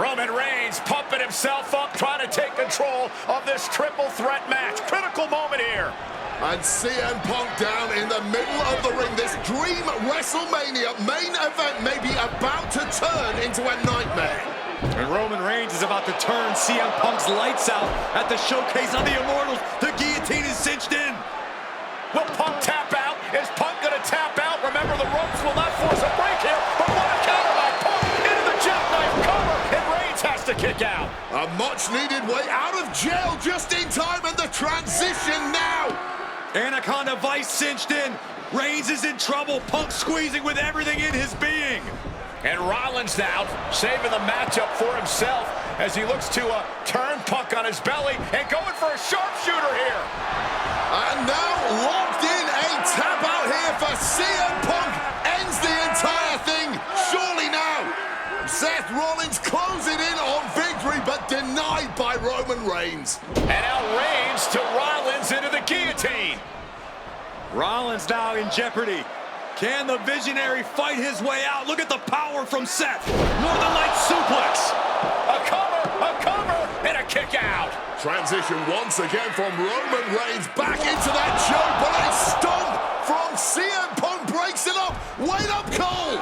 Roman Reigns pumping himself up, trying to take control of this triple threat match. Critical moment here. And CM Punk down in the middle of the ring. This dream WrestleMania main event may be about to turn into a nightmare. And Roman Reigns is about to turn CM Punk's lights out at the showcase on the Immortals. The guillotine is cinched in. Will Punk tap out? Is Punk going to tap out? Remember, the ropes will not force a break here, but what a counter by Punk into the jackknife cover, and Reigns has to kick out. A much-needed way out of jail just in time, and the transition now. Anaconda Vice cinched in. Reigns is in trouble. Punk squeezing with everything in his being. And Rollins now saving the matchup for himself as he looks to turn Punk on his belly and going for a sharpshooter here. And now locked in, a tap out here for CM Punk. Ends the entire thing, surely now. Seth Rollins closing in on victory, but denied by Roman Reigns. And now Reigns to Rollins into the guillotine. Rollins now in jeopardy. Can the Visionary fight his way out? Look at the power from Seth. Northern Lights suplex. A cover, and a kick out. Transition once again from Roman Reigns back into that choke, but a stomp from CM Punk breaks it up. Wait up, Cole.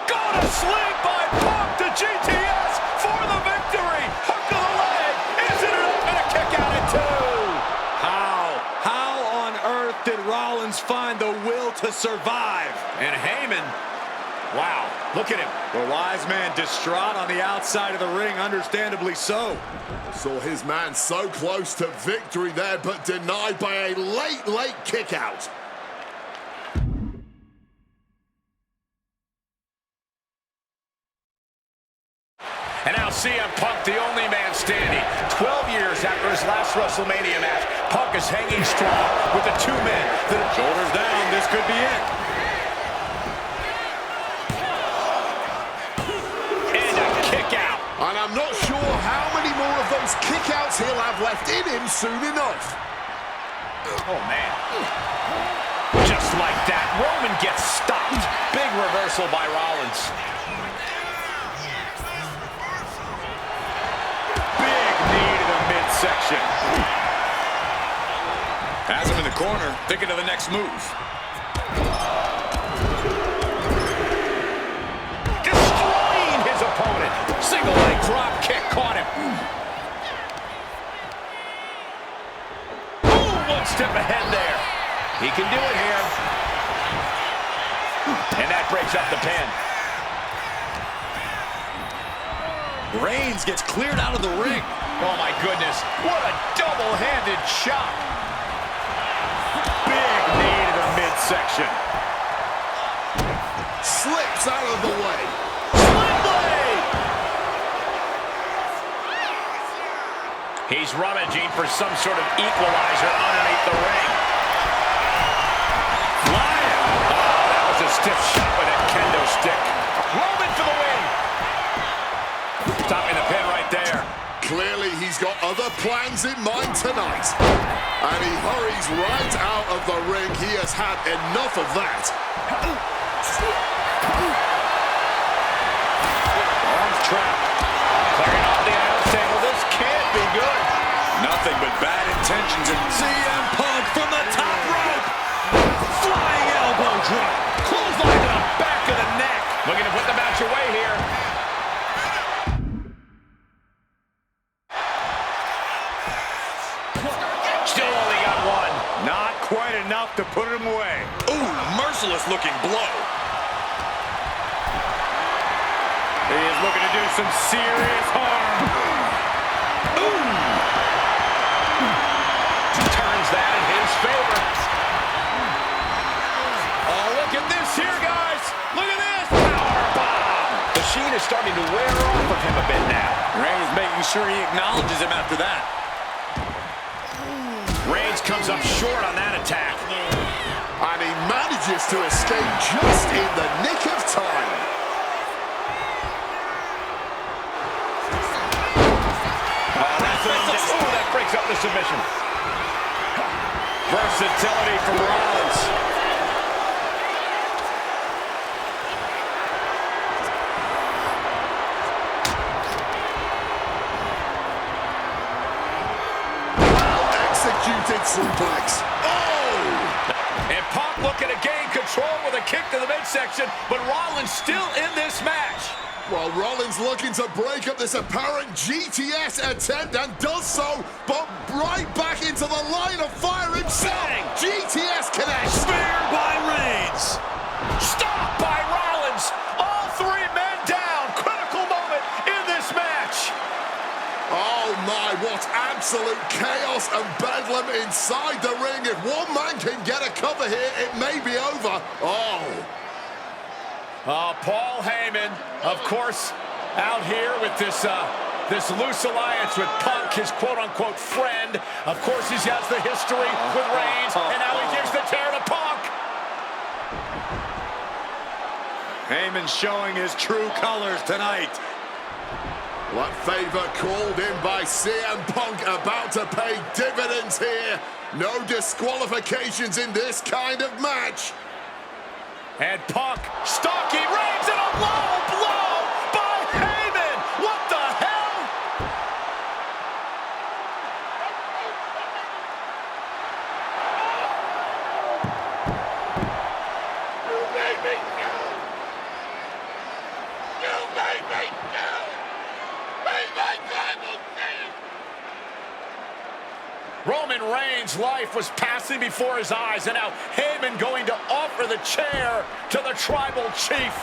Got a sling by Punk to GTS for the victory. Hook of the leg. Is it enough? And a kick out at two. How on earth did Rollins find the will to survive? And Heyman, wow, look at him. The wise man distraught on the outside of the ring, understandably so. Saw his man so close to victory there, but denied by a late kick out. And now CM Punk, the only man standing. 12 years after his last WrestleMania match, Punk is hanging strong with the two men. Shoulders down, this could be it. And a kick out. And I'm not sure how many more of those kickouts he'll have left in him soon enough. Oh, man. Just like that, Roman gets stopped. Big reversal by Rollins. Section. Has him in the corner, thinking of the next move. Destroying his opponent. Single leg drop kick caught him. Ooh, one step ahead there. He can do it here. And that breaks up the pin. Reigns gets cleared out of the ring. Oh, my goodness. What a double-handed shot. Big knee to the midsection. Slips out of the way. Sling blade! He's rummaging for some sort of equalizer underneath the ring. Flying. Oh, that was a stiff shot with a kendo stick. Roman for the win. Stopping the pin right there. Clearly, he's got other plans in mind tonight. And he hurries right out of the ring. He has had enough of that. Arms trapped. Clearing off the announce table. This can't be good. Nothing but bad intentions. And CM Punk from the top rope. Flying elbow drop. Clothesline to the back of the neck. Looking to put the match away here. Quite enough to put him away. Ooh, merciless looking blow. He is looking to do some serious harm. Ooh. Turns that in his favor. Oh, look at this here, guys. Look at this. Powerbomb. The sheen is starting to wear off of him a bit now. Reigns making sure he acknowledges him after that. Reigns comes up short on that attack. And he manages to escape just in the nick of time. That breaks up the submission. Versatility from Rollins. suplex. Oh! And Punk looking to gain control with a kick to the midsection, but Rollins still in this match. Well, Rollins looking to break up this apparent GTS attempt and does so, but right back into the line of fire himself. Bang! GTS connects. Spear by Reigns. Stop by Rollins. All three men down. Critical moment in this match. Oh my, what absolute chaos and bedlam inside the ring. If one man can get a cover here, it may be over. Paul Heyman, of course, out here with this loose alliance with Punk, his quote-unquote friend. Of course, he has the history with Reigns, and now he gives the tear to Punk. Heyman showing his true colors tonight. What favor called in by CM Punk about to pay dividends here. No disqualifications in this kind of match. And Punk stalking Reigns in a low blow by Heyman. What the hell? You made me go. You made me go. Made my tribal chief. Roman Reigns' life was passing before his eyes, and now Heyman going to offer the chair to the tribal chief.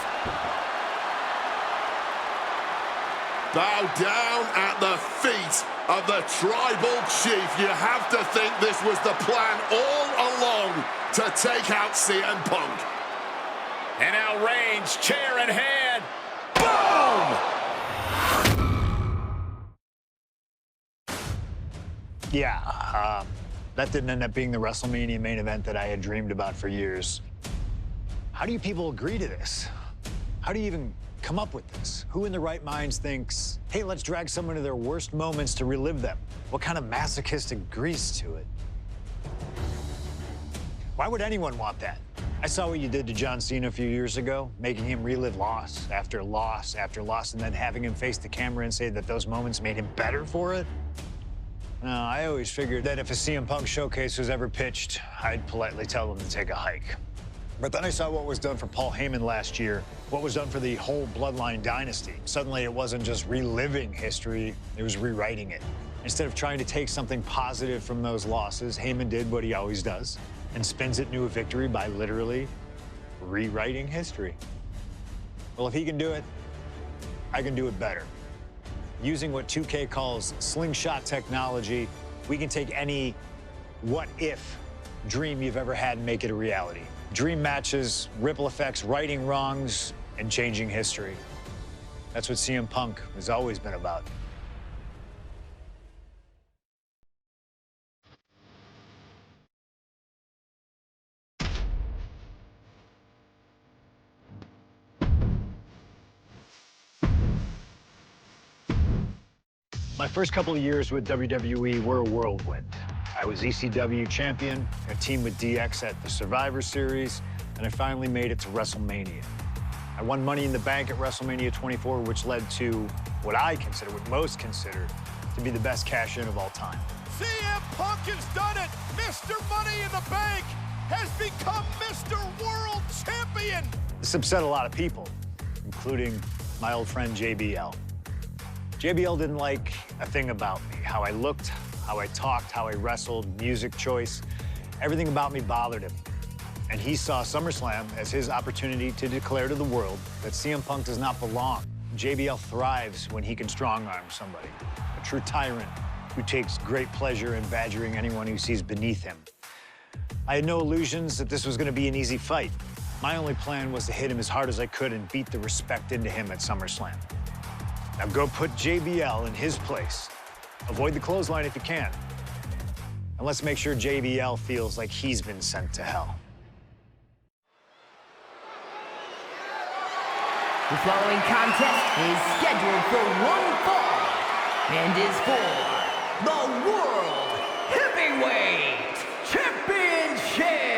Bow down at the feet of the tribal chief. You have to think this was the plan all along to take out CM Punk. And now Reigns, chair in hand. Boom! Yeah, that didn't end up being the WrestleMania main event that I had dreamed about for years. How do you people agree to this? How do you even come up with this? Who in their right minds thinks, hey, let's drag someone to their worst moments to relive them? What kind of masochistic grease to it? Why would anyone want that? I saw what you did to John Cena a few years ago, making him relive loss after loss after loss, and then having him face the camera and say that those moments made him better for it. No, I always figured that if a CM Punk showcase was ever pitched, I'd politely tell them to take a hike. But then I saw what was done for Paul Heyman last year, what was done for the whole Bloodline dynasty. Suddenly, it wasn't just reliving history, it was rewriting it. Instead of trying to take something positive from those losses, Heyman did what he always does and spins it into a victory by literally rewriting history. Well, if he can do it, I can do it better. Using what 2K calls slingshot technology, we can take any what-if dream you've ever had and make it a reality. Dream matches, ripple effects, righting wrongs, and changing history. That's what CM Punk has always been about. My first couple of years with WWE were a whirlwind. I was ECW champion, a team with DX at the Survivor Series, and I finally made it to WrestleMania. I won Money in the Bank at WrestleMania 24, which led to what most consider to be the best cash-in of all time. CM Punk has done it. Mr. Money in the Bank has become Mr. World Champion. This upset a lot of people, including my old friend JBL. JBL didn't like a thing about me, how I looked, how I talked, how I wrestled, music choice. Everything about me bothered him. And he saw SummerSlam as his opportunity to declare to the world that CM Punk does not belong. JBL thrives when he can strong-arm somebody, a true tyrant who takes great pleasure in badgering anyone who sees beneath him. I had no illusions that this was going to be an easy fight. My only plan was to hit him as hard as I could and beat the respect into him at SummerSlam. Now go put JBL in his place. Avoid the clothesline if you can. And let's make sure JBL feels like he's been sent to hell. The following contest is scheduled for one fall and is for the World Heavyweight Championship.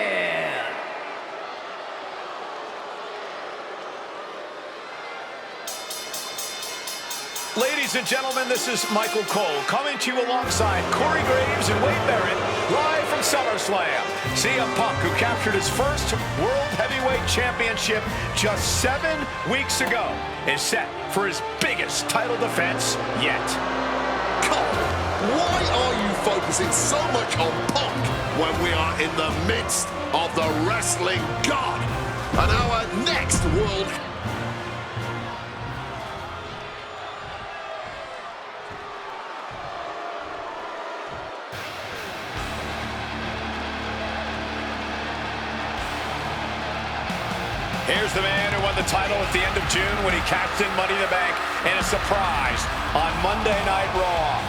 Ladies and gentlemen, this is Michael Cole coming to you alongside Corey Graves and Wade Barrett, live from SummerSlam. CM Punk, who captured his first World Heavyweight Championship just 7 weeks ago, is set for his biggest title defense yet. Cole, why are you focusing so much on Punk when we are in the midst of the wrestling god and our next world? Here's the man who won the title at the end of June when he cashed in Money in the Bank in a surprise on Monday Night Raw.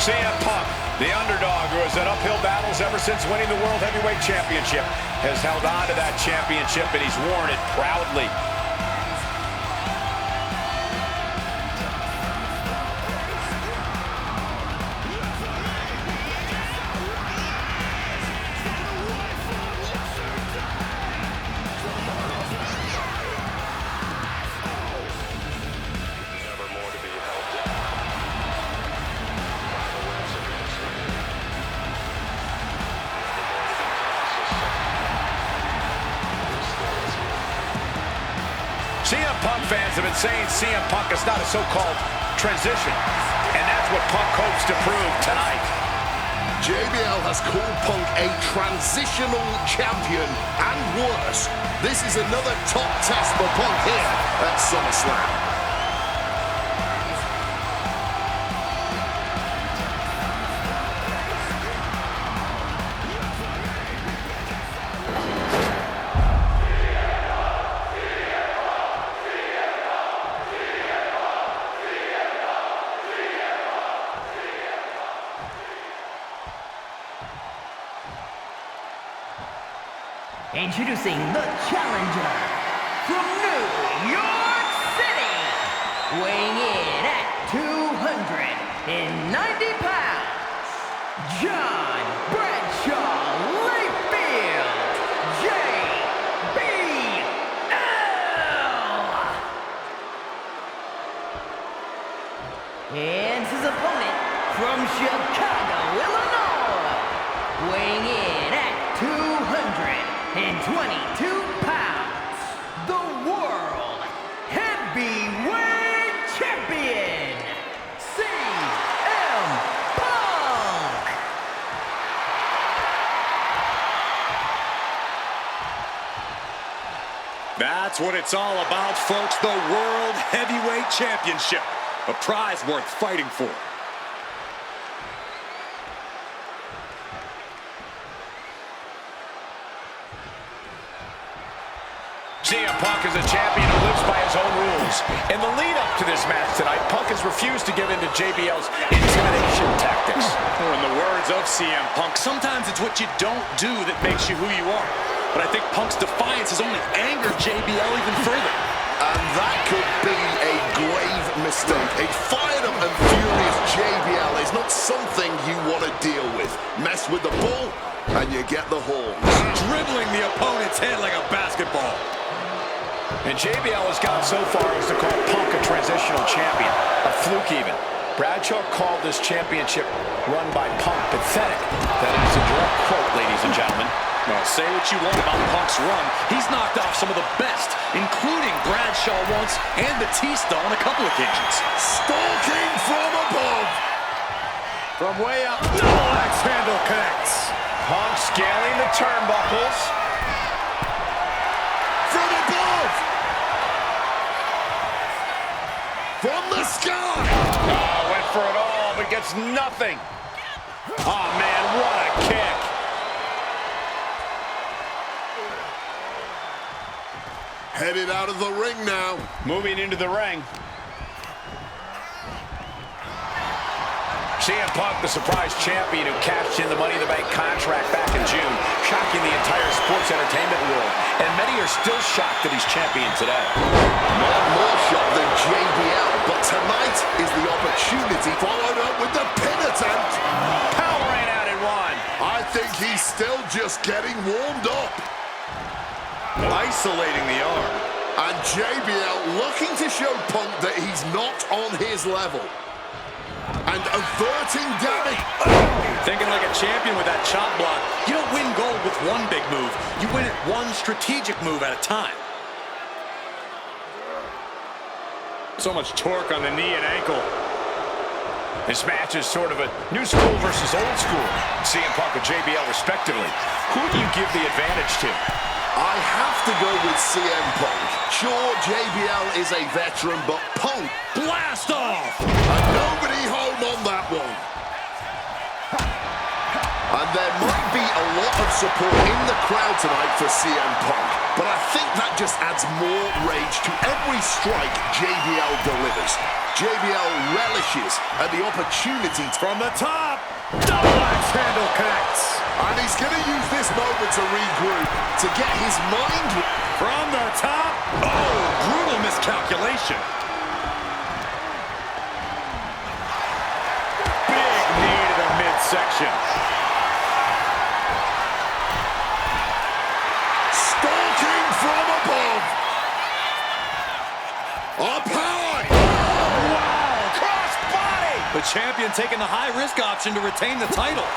CM Punk, the underdog who has had uphill battles ever since winning the World Heavyweight Championship, has held on to that championship, and he's worn it proudly. CM Punk fans have been saying CM Punk is not a so-called transition, and that's what Punk hopes to prove tonight. JBL has called Punk a transitional champion, and worse, this is another top test for Punk here at SummerSlam. Introducing the challenger from New York City, weighing in at 290 pounds, John Bradshaw Layfield, JBL. And his opponent from Chicago, Illinois, weighing in at 222 pounds, the World Heavyweight Champion, CM Punk. That's what it's all about, folks. The World Heavyweight Championship. A prize worth fighting for. CM Punk is a champion who lives by his own rules. In the lead-up to this match tonight, Punk has refused to give in to JBL's intimidation tactics. In the words of CM Punk, sometimes it's what you don't do that makes you who you are. But I think Punk's defiance has only angered JBL even further. And that could be a grave mistake. A fired up and furious JBL is not something you want to deal with. Mess with the bull, and you get the horns. Dribbling the opponent's head like a basketball. And JBL has gone so far as to call Punk a transitional champion, a fluke even. Bradshaw called this championship run by Punk pathetic. That is a direct quote, ladies and gentlemen. Well, say what you want about Punk's run. He's knocked off some of the best, including Bradshaw once and Batista on a couple occasions. Stalking from above. From way up, double axe handle connects. Punk scaling the turnbuckles. From above. From the sky. Oh, went for it all, but gets nothing. Oh, man, what a kick. Headed out of the ring now. Moving into the ring. CM Punk, the surprise champion who cashed in the Money in the Bank contract back in June, shocking the entire sports entertainment world. And many are still shocked that he's champion today. Not more shocked than JBL, but tonight is the opportunity, followed up with the pin attempt. Power ain't out in one. I think he's still just getting warmed up. Isolating the arm. And JBL looking to show Punk that he's not on his level. And averting damage. Thinking like a champion with that chop block. You don't win gold with one big move. You win it one strategic move at a time. So much torque on the knee and ankle. This match is sort of a new school versus old school. CM Punk and JBL respectively. Who do you give the advantage to? I have to go with CM Punk. Sure, JBL is a veteran, but Punk... Blast off! And nobody home on that one. And there might be a lot of support in the crowd tonight for CM Punk, but I think that just adds more rage to every strike JBL delivers. JBL relishes at the opportunity From the top, double axe handle connects. and he's going to use this moment to regroup, to get his mind... From the top, oh, brutal miscalculation. Big knee to the midsection. Stalking from above. Up high. Wow, cross body. The champion taking the high-risk option to retain the title.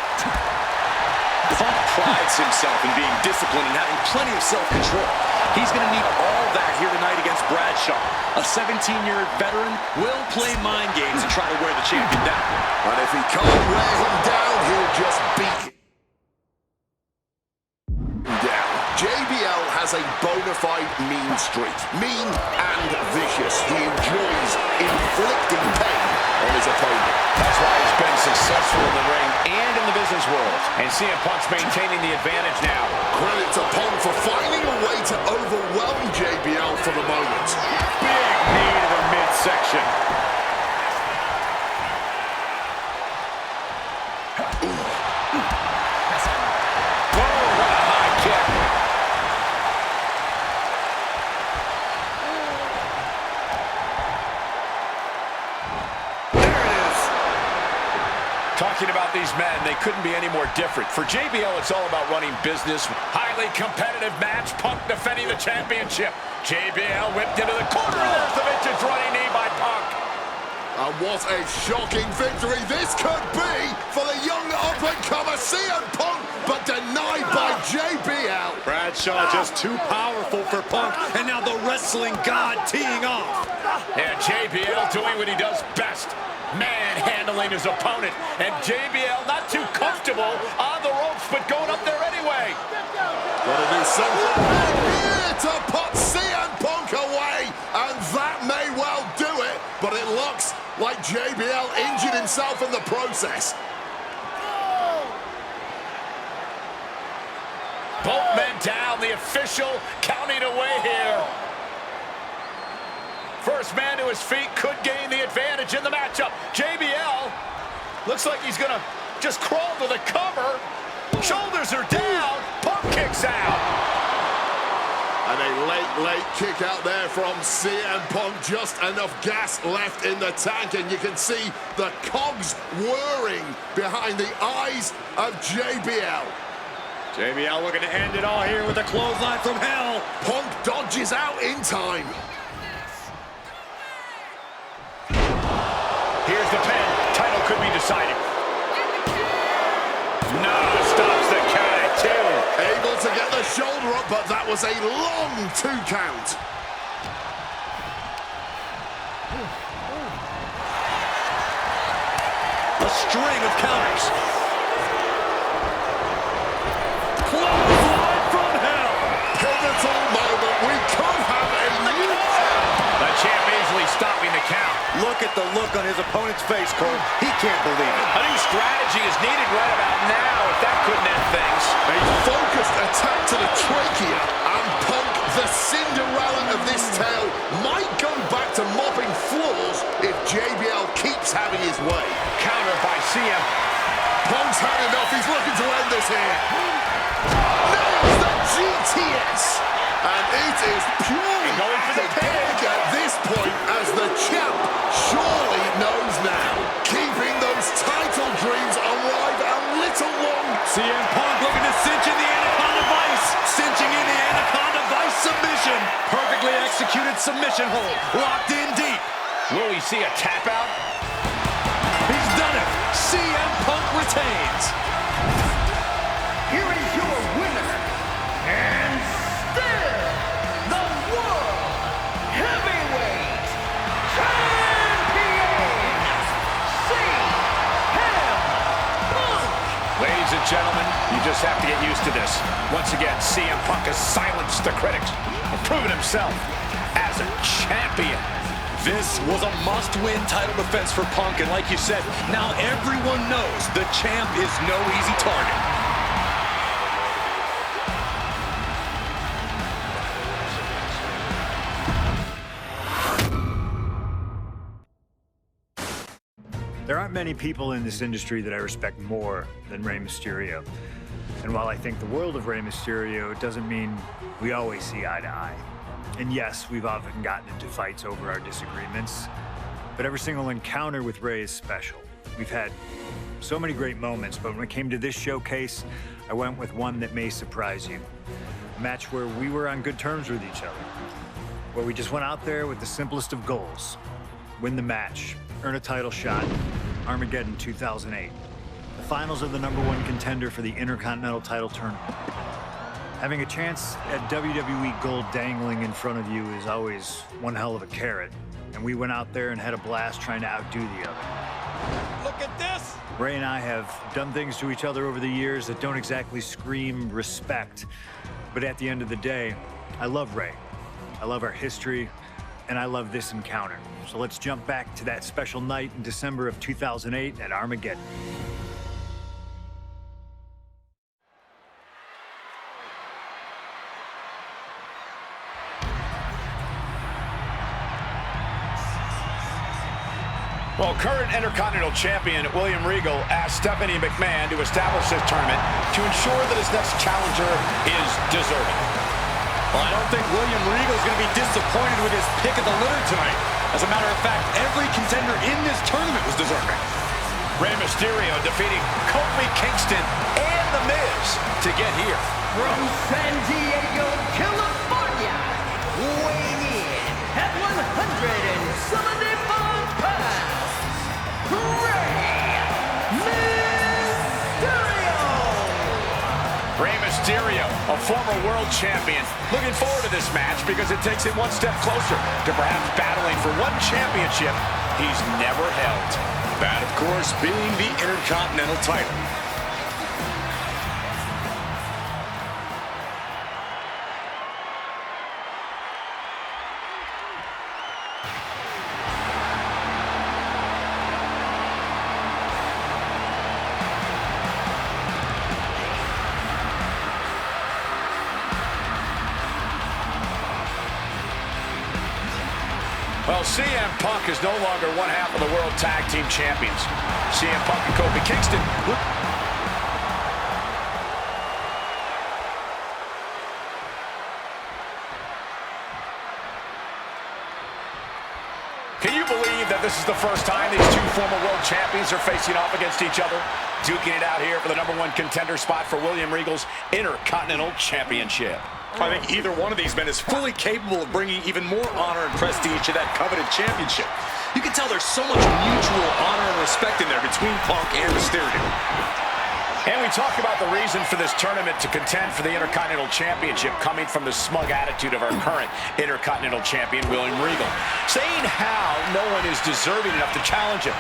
Punk prides himself in being disciplined and having plenty of self-control. He's going to need all that here tonight against Bradshaw. A 17-year veteran will play mind games and try to wear the champion down. And if he can't wear him down, he'll just beat him down. JBL has a bona fide mean streak. Mean and vicious. He enjoys inflicting pain on his opponent. That's why he's been successful in the ring and in the business world. And CM Punk's maintaining the advantage now. Credit to Punk for finding a way to overwhelm JBL for the moment. Big knee to the midsection. Whoa, what a high kick. There it is. Talking about these men, they couldn't be any more different. For JBL, it's all about running business. Highly competitive match. Punk defending the championship. JBL whipped into the corner. There's the vintage running knee by Punk. And what a shocking victory this could be for the young up-and-comer CM Punk, but denied by JBL. Bradshaw just too powerful for Punk, and now the wrestling god teeing off. And JBL doing what he does best. Manhandling his opponent. And JBL not too comfortable on the ropes, but going up there anyway. Gotta do something here to put CM Punk away, and that may well do it, but it looks like JBL injured himself in the process. Both men down, the official counting away here. First man to his feet could gain the advantage in the matchup. JBL looks like he's gonna just crawl to the cover. Shoulders are down, Punk kicks out. And a late kick out there from CM Punk. Just enough gas left in the tank, and you can see the cogs whirring behind the eyes of JBL. JBL looking to end it all here with a clothesline from hell. Punk dodges out in time. Here's the pin. Title could be decided. No, stops the count at two. Able to get the shoulder up, but that was a long 2 count. A string of counters. Clothesline from hell. Pivotal moment. We could have a new... The champ easily stopping the count. Look at the look on his opponent's face, Cole. He can't believe it. A new strategy is needed right about now if that couldn't end things. A focused attack to the trachea, and Punk, the Cinderella of this tale, might go back to mopping floors if JBL keeps having his way. Counter by CM. Punk's had enough. He's looking to end this here. Nails the GTS. And it is purely going for the pin. at this point, as the champ surely knows now. Keeping those title dreams alive a little long. CM Punk looking to cinch in the Anaconda Vice. Cinching in the Anaconda Vice submission. Perfectly executed submission hold. Locked in deep. Will we see a tap out? He's done it. CM Punk retains. Here is your winner, and still the World Heavyweight Champion, CM Punk. Ladies and gentlemen, you just have to get used to this. Once again, CM Punk has silenced the critics and proven himself as a champion. This was a must-win title defense for Punk, and like you said, now everyone knows the champ is no easy target. There aren't many people in this industry that I respect more than Rey Mysterio. And while I think the world of Rey Mysterio, it doesn't mean we always see eye to eye. And yes, we've often gotten into fights over our disagreements, but every single encounter with Rey is special. We've had so many great moments, but when it came to this showcase, I went with one that may surprise you. A match where we were on good terms with each other, where we just went out there with the simplest of goals: win the match, earn a title shot, Armageddon 2008. The finals of the #1 contender for the Intercontinental title tournament. Having a chance at WWE gold dangling in front of you is always one hell of a carrot, and we went out there and had a blast trying to outdo the other. Look at this! Rey and I have done things to each other over the years that don't exactly scream respect, but at the end of the day, I love Rey. I love our history, and I love this encounter. So let's jump back to that special night in December of 2008 at Armageddon. Well, current Intercontinental Champion William Regal asked Stephanie McMahon to establish this tournament to ensure that his next challenger is deserving. Well, I don't think William Regal is going to be disappointed with his pick of the litter tonight. As a matter of fact, every contender in this tournament was deserving. Rey Mysterio defeating Kofi Kingston and The Miz to get here. From San Diego, California, weighing in at 175 pounds, Rey Mysterio, a former world champion, looking forward to this match because it takes him one step closer to perhaps battling for one championship he's never held. That, of course, being the Intercontinental title. Well, CM Punk is no longer one half of the World Tag Team Champions. CM Punk and Kofi Kingston. Can you believe that this is the first time these two former world champions are facing off against each other? Duking it out here for the #1 contender spot for William Regal's Intercontinental Championship. I think either one of these men is fully capable of bringing even more honor and prestige to that coveted championship. You can tell there's so much mutual honor and respect in there between Punk and Mysterio. And we talk about the reason for this tournament to contend for the Intercontinental Championship coming from the smug attitude of our current Intercontinental Champion, William Regal, saying how no one is deserving enough to challenge him.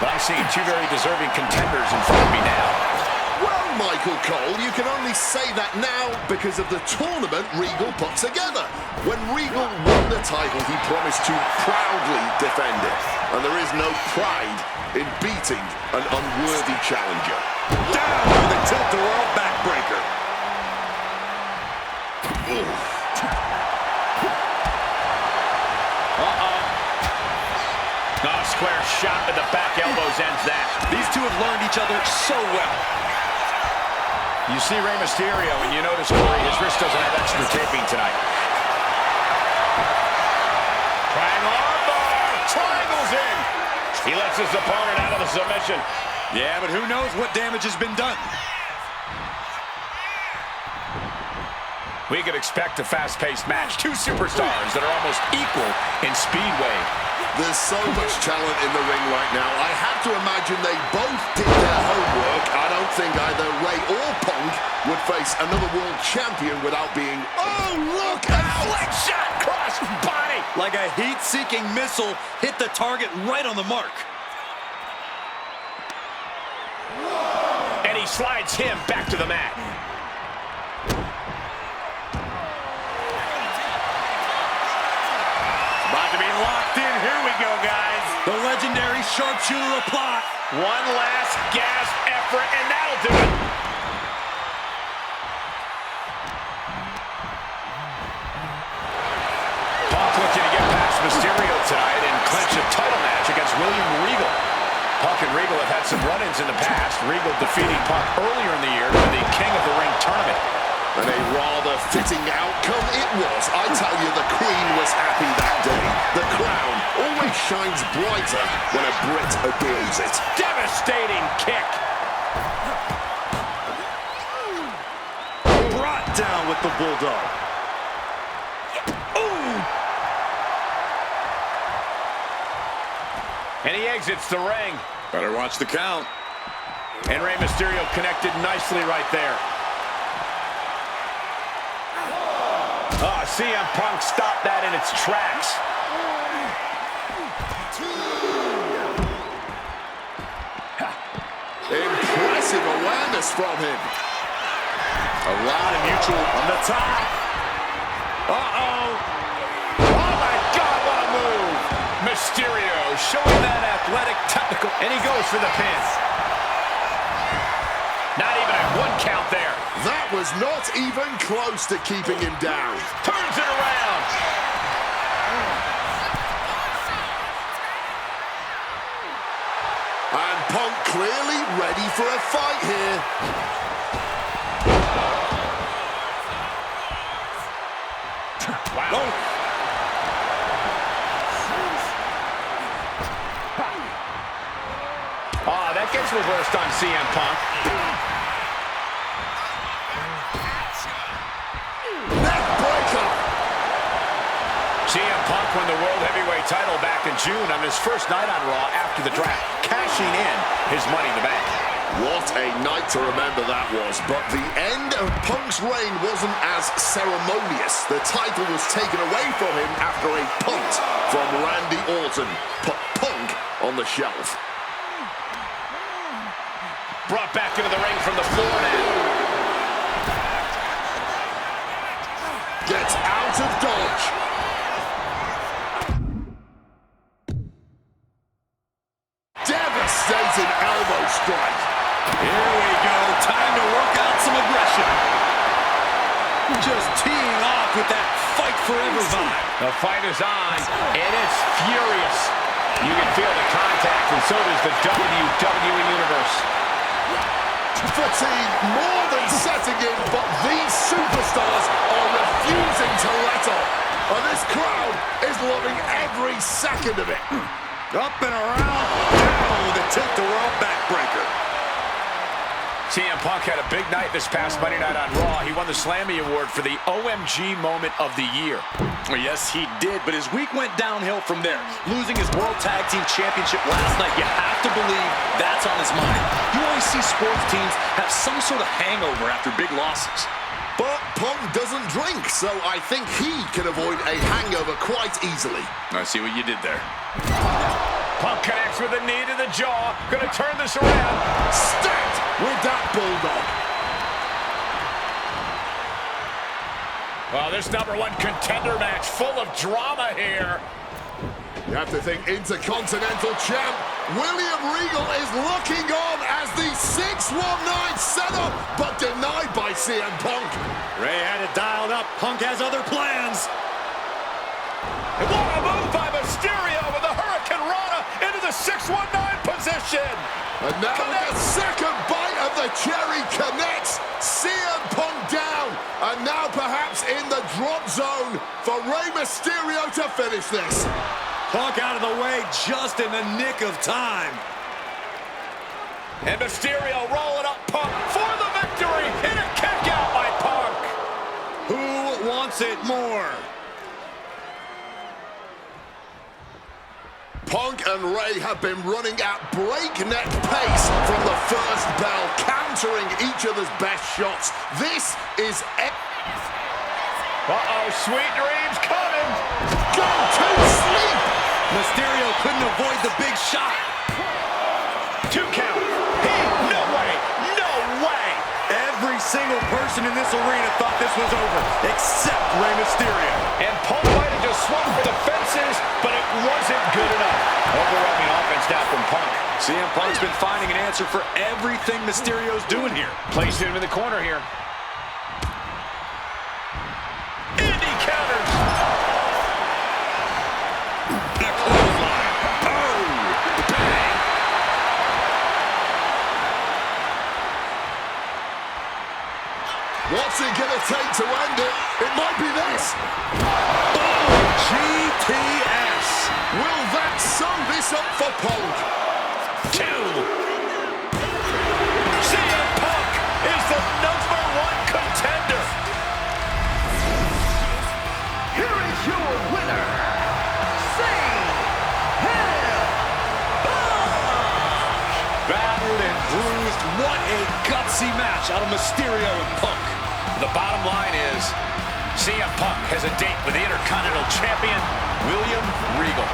But I'm seeing two very deserving contenders in front of me now. Well, Michael Cole, you can only say that now because of the tournament Regal put together. When Regal won the title, he promised to proudly defend it. And there is no pride in beating an unworthy challenger. Down with a tilt-a-whirl backbreaker. square shot to the back elbows ends that. These two have learned each other so well. You see Rey Mysterio, and you notice why his wrist doesn't have extra taping tonight. Triangle armbar, triangles in. He lets his opponent out of the submission. Yeah, but who knows what damage has been done. We could expect a fast-paced match. Two superstars that are almost equal in speedway. There's so much talent in the ring right now. I have to imagine they both did their homework. I don't think either Rey or Punk would face another world champion without being... Oh, look out! Flick shot, cross body. Like a heat-seeking missile, hit the target right on the mark. And he slides him back to the mat. About to be locked in. Here we go, guys. The legendary sharpshooter applied. One last gasp effort, and that'll do it. Punk looking to get past Mysterio tonight and clinch a title match against William Regal. Punk and Regal have had some run-ins in the past. Regal defeating Punk earlier in the year in the King of the Ring tournament. And a rather fitting outcome it was. I tell you, the Queen was happy that day. The crown always shines brighter when a Brit adorns it. Devastating kick. Brought down with the Bulldog. Ooh! And he exits the ring. Better watch the count. And Rey Mysterio connected nicely right there. Oh, CM Punk stopped that in its tracks. Impressive awareness from him. A lot of mutual on the top. Uh-oh. Oh, my God, what a move. Mysterio showing that athletic technical. And he goes for the pin. Not even a one count there. That was not even close to keeping him down. Turns it around. And Punk clearly ready for a fight here. Wow. Oh, that gets reversed on CM Punk. CM Punk won the World Heavyweight title back in June on his first night on Raw after the draft, cashing in his Money in the Bank. What a night to remember that was. But the end of Punk's reign wasn't as ceremonious. The title was taken away from him after a punt from Randy Orton. Put Punk on the shelf. Brought back into the ring from the floor now. Gets out of dodge. Devastating elbow strike. Here we go. Time to work out some aggression. Just teeing off with that fight forever vibe. The fight is on, and it's furious. You can feel the contact, and so does the WWE Universe. Fatigue more than setting in, but these superstars are refusing to let up. And this crowd is loving every second of it. Up and around, down with a tilt-the-world backbreaker. CM Punk had a big night this past Monday night on Raw. He won the Slammy Award for the OMG Moment of the Year. Well, yes, he did, but his week went downhill from there. Losing his World Tag Team Championship last night, you have to believe that's on his mind. You always see sports teams have some sort of hangover after big losses. But Punk doesn't drink, so I think he can avoid a hangover quite easily. I see what you did there. Punk connects with a knee to the jaw. Gonna turn this around. Stacked with that bulldog. Well, this #1 contender match full of drama here. You have to think Intercontinental Champ William Regal is looking on as the 619 setup, but denied by CM Punk. Ray had it dialed up. Punk has other plans. And what a move by Mysterio with the Hurricane Rana into the the 619 position. And now the second bite of the cherry connects. CM Punk down. And now perhaps in the drop zone for Rey Mysterio to finish this. Punk out of the way just in the nick of time. And Mysterio rolling up Punk for the victory. In a kick out by Punk. Who wants it more? Punk and Rey have been running at breakneck pace from the first bell, countering each other's best shots. This is... Uh-oh, sweet dreams coming. Go to sleep! Mysterio couldn't avoid the big shot. 2 count. No way. No way. Every single person in this arena thought this was over, except Rey Mysterio. And Punk might have just swung for the fences, but it wasn't good enough. Overwhelming offense now from Punk. CM Punk's been finding an answer for everything Mysterio's doing here. Placing him in the corner here. And he counters. The clothesline. Oh, bang. What's it gonna take to end it? It might be this. Oh, GTS. Will that sum this up for Punk? 2. CM Punk is the #1 contender. Here is your winner, Sᴜʀ_Punk. Battered and bruised. What a gutsy match out of Mysterio and Punk. The bottom line is CM Punk has a date with the Intercontinental Champion, William Regal.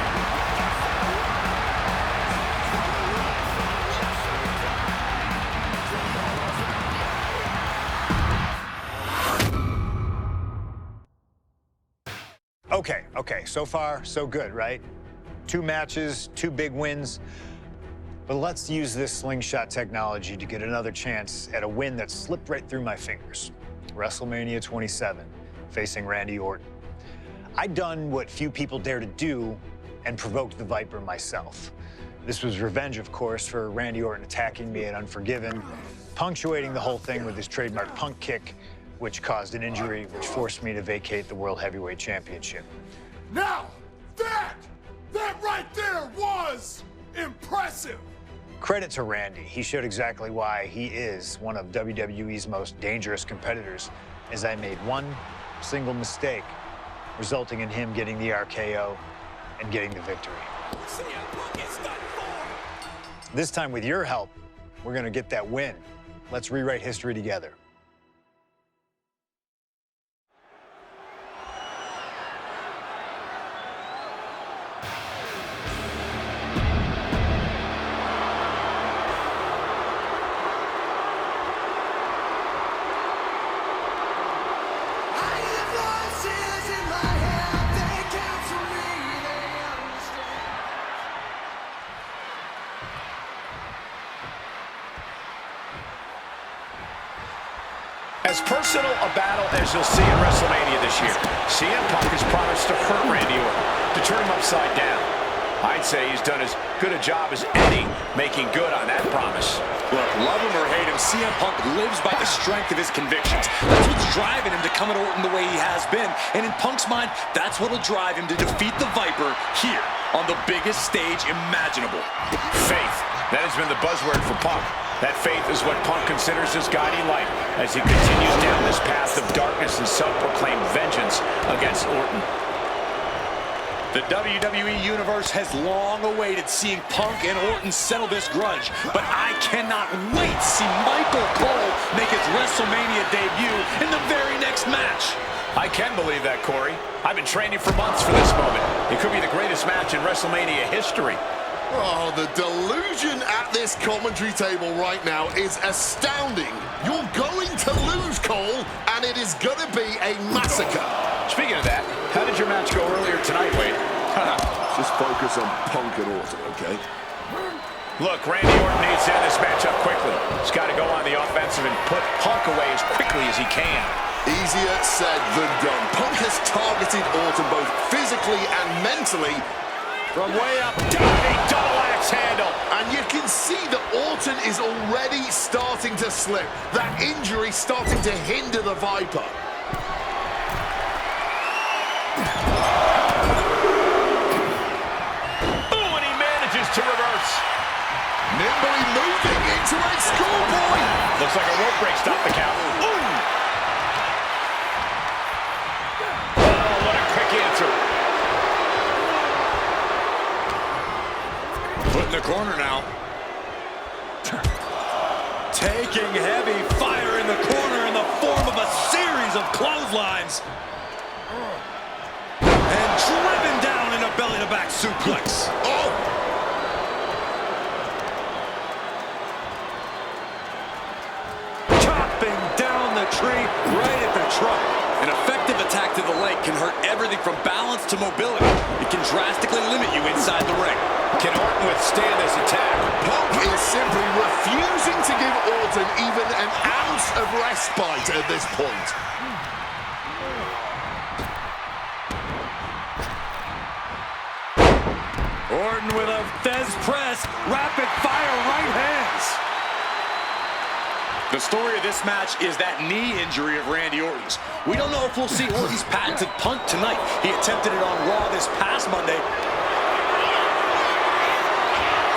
Okay, so far, so good, right? 2 matches, 2 big wins. But let's use this slingshot technology to get another chance at a win that slipped right through my fingers. WrestleMania 27, facing Randy Orton. I'd done what few people dare to do and provoked the Viper myself. This was revenge, of course, for Randy Orton attacking me at Unforgiven, punctuating the whole thing with his trademark punk kick, which caused an injury, which forced me to vacate the World Heavyweight Championship. Now, that right there was impressive. Credit to Randy. He showed exactly why he is one of WWE's most dangerous competitors, as I made one single mistake, resulting in him getting the RKO and getting the victory. This time, with your help, we're gonna get that win. Let's rewrite history together. As personal a battle as you'll see in WrestleMania this year, CM Punk has promised to hurt Randy Orton, to turn him upside down. I'd say he's done as good a job as any making good on that promise. Look, love him or hate him, CM Punk lives by the strength of his convictions. That's what's driving him to come at Orton the way he has been. And in Punk's mind, that's what'll drive him to defeat the Viper here on the biggest stage imaginable. Faith. That has been the buzzword for Punk. That faith is what Punk considers his guiding light as he continues down this path of darkness and self-proclaimed vengeance against Orton. The WWE Universe has long awaited seeing Punk and Orton settle this grudge, but I cannot wait to see Michael Cole make his WrestleMania debut in the very next match. I can believe that, Corey. I've been training for months for this moment. It could be the greatest match in WrestleMania history. Oh, the delusion at this commentary table right now is astounding. You're going to lose, Cole, and it is going to be a massacre. Speaking of that, how did your match go earlier tonight, Wade? Just focus on Punk and Orton, okay? Look, Randy Orton needs to end this match up quickly. He's got to go on the offensive and put Punk away as quickly as he can. Easier said than done. Punk has targeted Orton both physically and mentally, From way up, diving double axe handle. And you can see that Orton is already starting to slip. That injury starting to hinder the Viper. Ooh, and he manages to reverse. Nimbly moving into a schoolboy. Looks like a rope break stopped the count. Ooh. Oh, what a quick answer. Put in the corner now. Taking heavy fire in the corner in the form of a series of clotheslines. And driven down in a belly-to-back suplex. Oh! Chopping down the tree right at the trunk. An effective attack to the leg can hurt everything from balance to mobility. It can drastically limit you inside the ring. Can Orton withstand this attack? Punk is simply refusing to give Orton even an ounce of respite at this point. Orton with a Fez press, rapid fire right hands. The story of this match is that knee injury of Randy Orton's. We don't know if we'll see Orton's patented punt tonight. He attempted it on Raw this past Monday.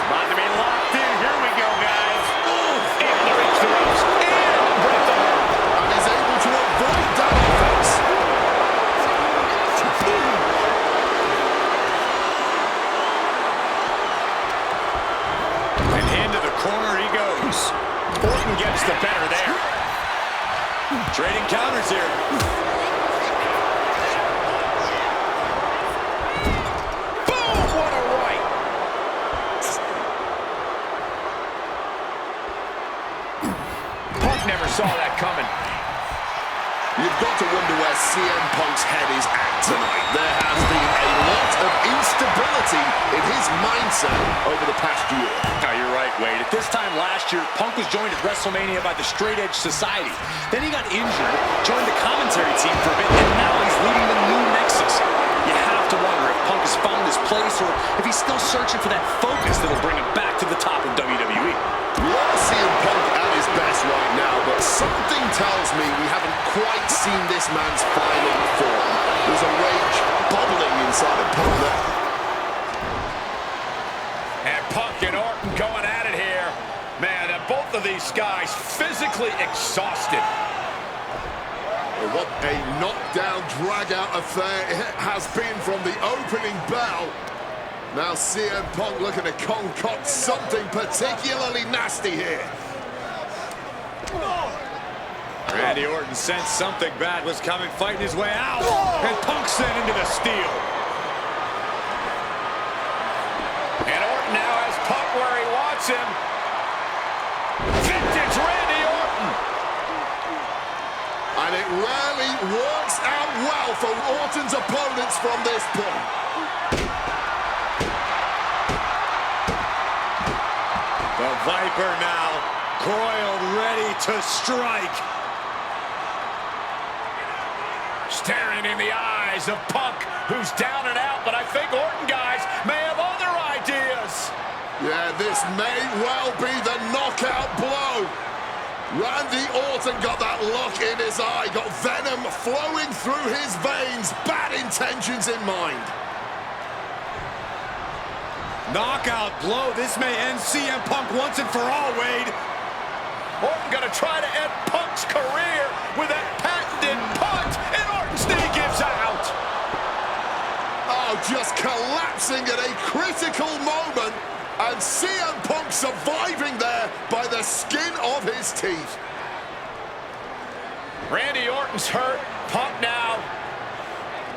About to be locked in. Here we go, guys. Ooh, able to reach the ropes and break the hold. And is able to avoid that offense. And into the corner he goes. Orton gets the better there. Trading counters here. Boom! What a right. Punk never saw that coming. You've got to wonder where CM Punk's head is at tonight. There has been a lot of instability in his mindset over the past year. Oh, you're right, Wade. At this time last year, Punk was joined at WrestleMania by the Straight Edge Society. Then he got injured, joined the commentary team for a bit, and now he's leading the new Nexus. You have to wonder if Punk has found his place or if he's still searching for that focus that'll bring him back to the top of WWE. We are seeing Punk at his best right now, but something tells me we haven't quite seen this man's final form. There's a rage bubbling inside of Punk there. And Punk and Orton going at it here. Man, both of these guys physically exhausted. Well, what a knockdown, drag-out affair it has been from the opening bell. Now CM Punk looking to concoct something particularly nasty here. Randy Orton sensed something bad was coming, fighting his way out. And Punk sent into the steel. And Orton now has Punk where he wants him. Vintage Randy Orton. And it rarely works out well for Orton's opponents from this point. The Viper now, coiled, ready to strike. Staring in the eyes of Punk, who's down and out, but I think Orton, guys, may have other ideas. Yeah, this may well be the knockout blow. Randy Orton got that look in his eye, got venom flowing through his veins, bad intentions in mind. Knockout blow. This may end CM Punk once and for all, Wade. Orton gonna try to end Punk's career with that patented punt, and Orton's knee gives out. Oh, just collapsing at a critical moment, and CM Punk surviving there by the skin of his teeth. Randy Orton's hurt. Punk now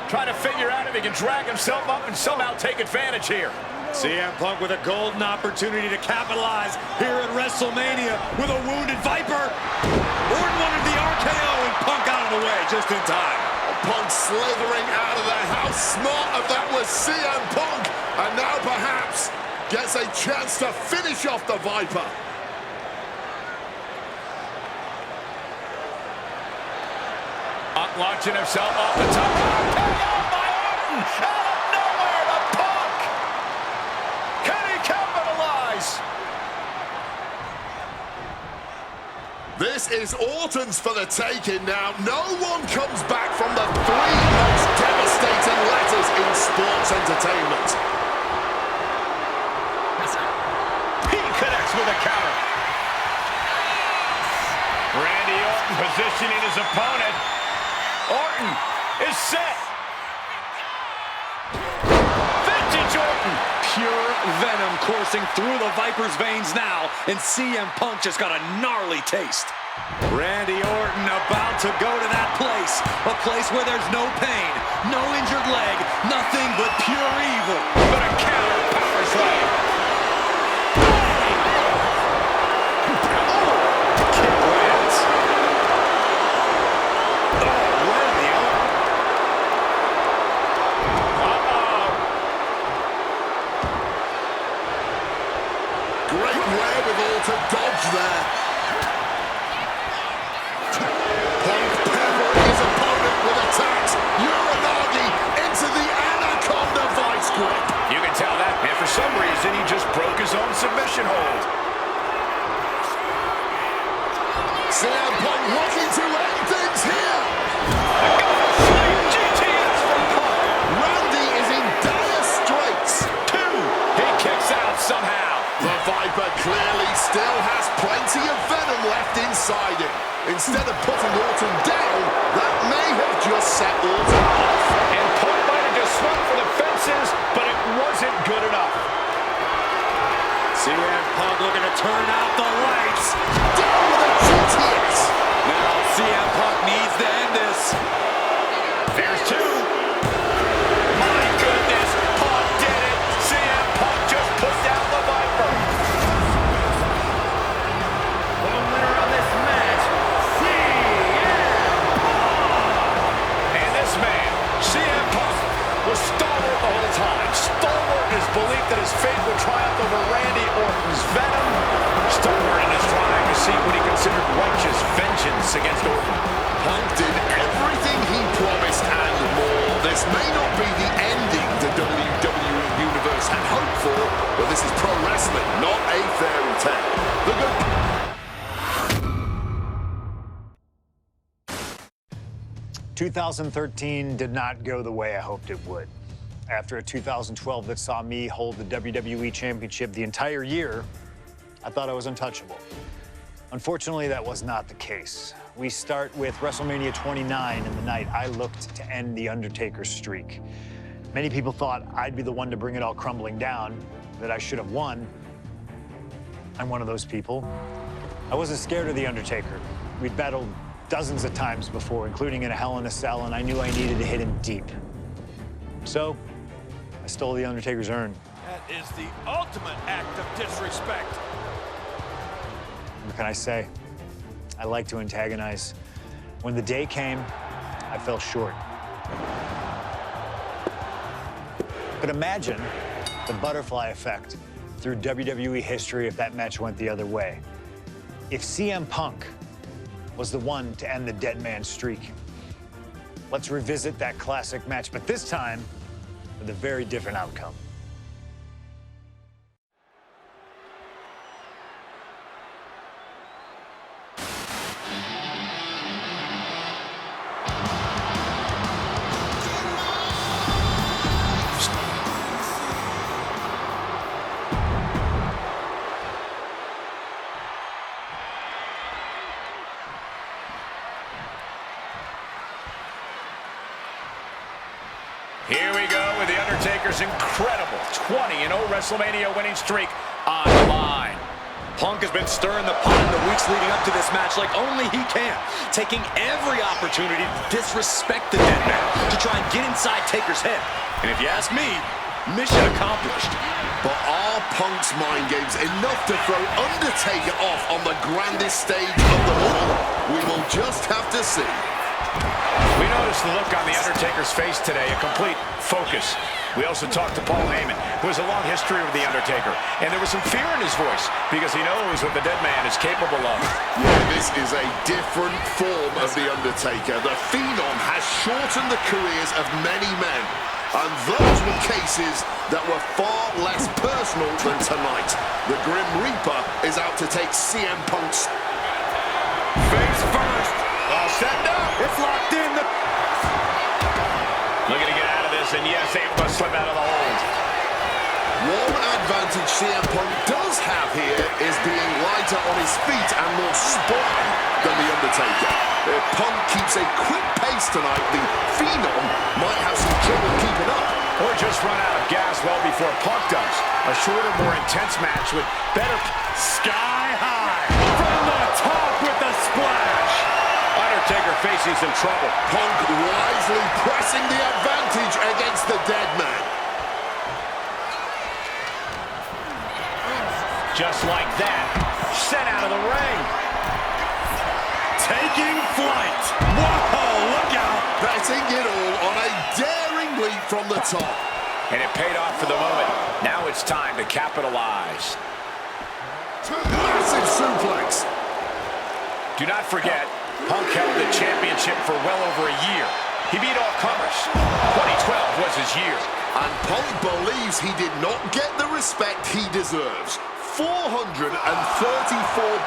trying to figure out if he can drag himself up and somehow take advantage here. CM Punk with a golden opportunity to capitalize here at WrestleMania with a wounded Viper. Orton wanted the RKO and Punk out of the way just in time. Punk slithering out of there. How smart of that was CM Punk. And now perhaps gets a chance to finish off the Viper. Punk launching himself off the top. KO by Orton out of nowhere to Punk. This is Orton's for the taking now. No one comes back from the three most devastating letters in sports entertainment. He connects with a counter. Randy Orton positioning his opponent. Orton is set. Vintage Orton. Pure venom coursing through the Viper's veins now, and CM Punk just got a gnarly taste. Randy Orton about to go to that place, a place where there's no pain, no injured leg, nothing but pure evil. But a counter power slam. Kick lands. Randy Orton. Great wherewithal to dodge there. Punk peppering his opponent with attacks. Uranagi into the Anaconda vice grip. You can tell that, and for some reason, he just broke his own submission hold. CM Punk looking to end things here. GTS from Punk. Randy is in dire straits. He kicks out somehow. The Viper clearly still has plenty of venom left inside him. Instead of putting Orton down, that may have just set Orton off. And Punk might have just swung for the fences, but it wasn't good enough. CM Punk looking to turn out the lights. Down with a GTS. Now CM Punk needs to end this. There's two. My goodness, Punk did it. CM Punk just put down the Viper. The winner of this match, CM Punk. And this man, CM Punk, was stalwart the whole time. Stalwart in his belief that his fate would triumph over Randy Orton's venom. Stalwart in his trying to seek what he considered righteous vengeance against Orton. Punk did everything he promised and more. This may not be the ending the WWE Universe had hoped for, but this is pro wrestling, not a fairy tale. The good... 2013 did not go the way I hoped it would. After a 2012 that saw me hold the WWE Championship the entire year, I thought I was untouchable. Unfortunately, that was not the case. We start with WrestleMania 29 and the night I looked to end The Undertaker's streak. Many people thought I'd be the one to bring it all crumbling down, that I should have won. I'm one of those people. I wasn't scared of The Undertaker. We'd battled dozens of times before, including in a Hell in a Cell, and I knew I needed to hit him deep. So, I stole The Undertaker's urn. That is the ultimate act of disrespect. What can I say? I like to antagonize. When the day came, I fell short. But imagine the butterfly effect through WWE history if that match went the other way. If CM Punk was the one to end the dead man streak. Let's revisit that classic match, but this time with a very different outcome. Here we go with The Undertaker's incredible 20-0 WrestleMania winning streak on the line. Punk has been stirring the pot in the weeks leading up to this match like only he can, taking every opportunity to disrespect the dead man, to try and get inside Taker's head. And if you ask me, mission accomplished. But are Punk's mind games enough to throw Undertaker off on the grandest stage of them all? We will just have to see. We noticed the look on The Undertaker's face today, a complete focus. We also talked to Paul Heyman, who has a long history with The Undertaker, and there was some fear in his voice because he knows what the dead man is capable of. Yeah, this is a different form of The Undertaker. The Phenom has shortened the careers of many men, and those were cases that were far less personal than tonight. The Grim Reaper is out to take CM Punk's locked in. Looking to get out of this, and yes, able to slip out of the hold. One advantage CM Punk does have here is being lighter on his feet and more spry than The Undertaker. If Punk keeps a quick pace tonight, the Phenom might have some trouble keeping up. Or just run out of gas well before Punk does. A shorter, more intense match with better... Sky high from the top with the splash. Undertaker facing some trouble. Punk wisely pressing the advantage against the dead man. Just like that, sent out of the ring. Taking flight. Whoa, look out. Betting it all on a daring leap from the top. And it paid off for the moment. Now it's time to capitalize. Massive suplex. Do not forget, Punk held the championship for well over a year. He beat all comers. 2012 was his year. And Punk believes he did not get the respect he deserves. 434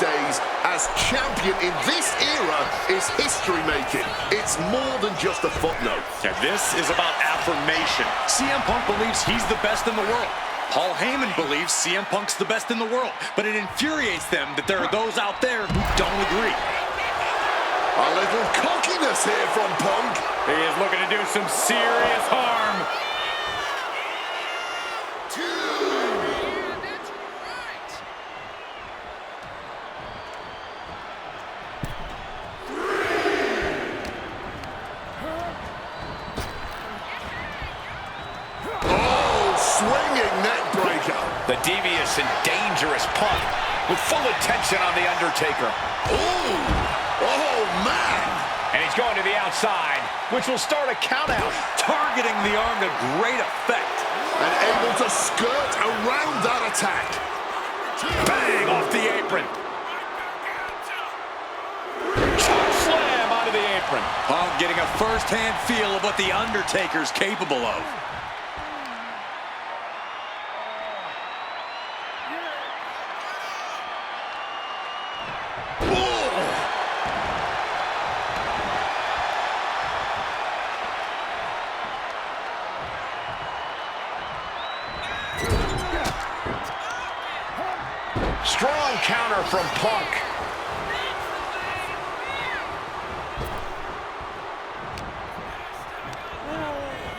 days as champion in this era is history-making. It's more than just a footnote. Yeah, this is about affirmation. CM Punk believes he's the best in the world. Paul Heyman believes CM Punk's the best in the world. But it infuriates them that there are those out there who don't agree. A little cockiness here from Punk. He is looking to do some serious harm. Swinging neck breaker. The devious and dangerous Punk with full attention on The Undertaker. Ooh! Oh, man! And he's going to the outside, which will start a countout. Targeting the arm to great effect. And able to skirt around that attack. Bang! Off the apron. Choke slam onto the apron. Punk getting a first-hand feel of what The Undertaker's capable of. Strong counter from Punk.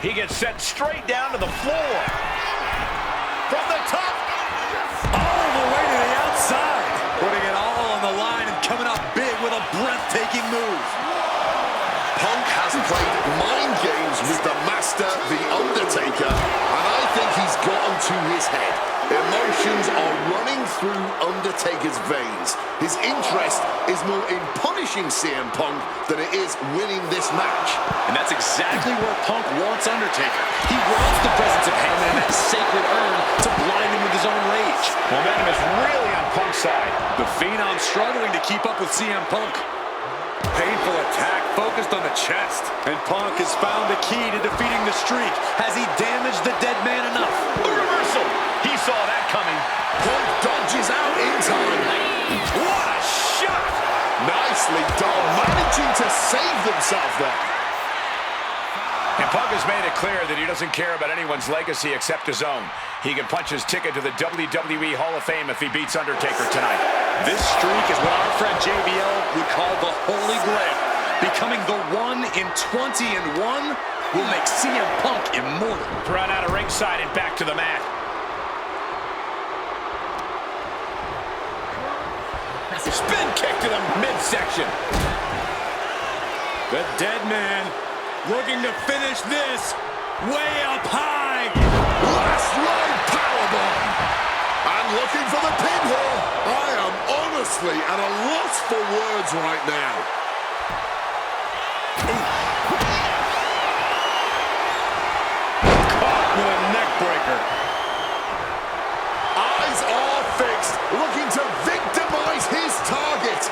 He gets sent straight down to the floor. From the top. All the way to the outside. Putting it all on the line and coming up big with a breathtaking move. Punk has played mind games with the master, The Undertaker, and I think he's gotten to his head. Emotions are running through Undertaker's veins. His interest is more in punishing CM Punk than it is winning this match. And that's exactly where Punk wants Undertaker. He wants the presence of Heyman in that sacred urn to blind him with his own rage. Momentum is really on Punk's side. The Phenom struggling to keep up with CM Punk. Painful attack focused on the chest. And Punk has found the key to defeating the streak. Has he damaged the dead man enough? A reversal. He saw that coming. Punk dodges out in time. What a shot! Nicely done, managing to save themselves there. And Punk has made it clear that he doesn't care about anyone's legacy except his own. He can punch his ticket to the WWE Hall of Fame if he beats Undertaker tonight. This streak is what our friend JBL would call the Holy Grail. Becoming the 1 in 20 and 1 will make CM Punk immortal. Thrown out of ringside and back to the mat. Spin kick to the midsection. The dead man looking to finish this way up high. Last ride powerbomb. And looking for the pinhole. I am honestly at a loss for words right now. Caught with a neck breaker. Eyes are fixed, looking to victimize his target.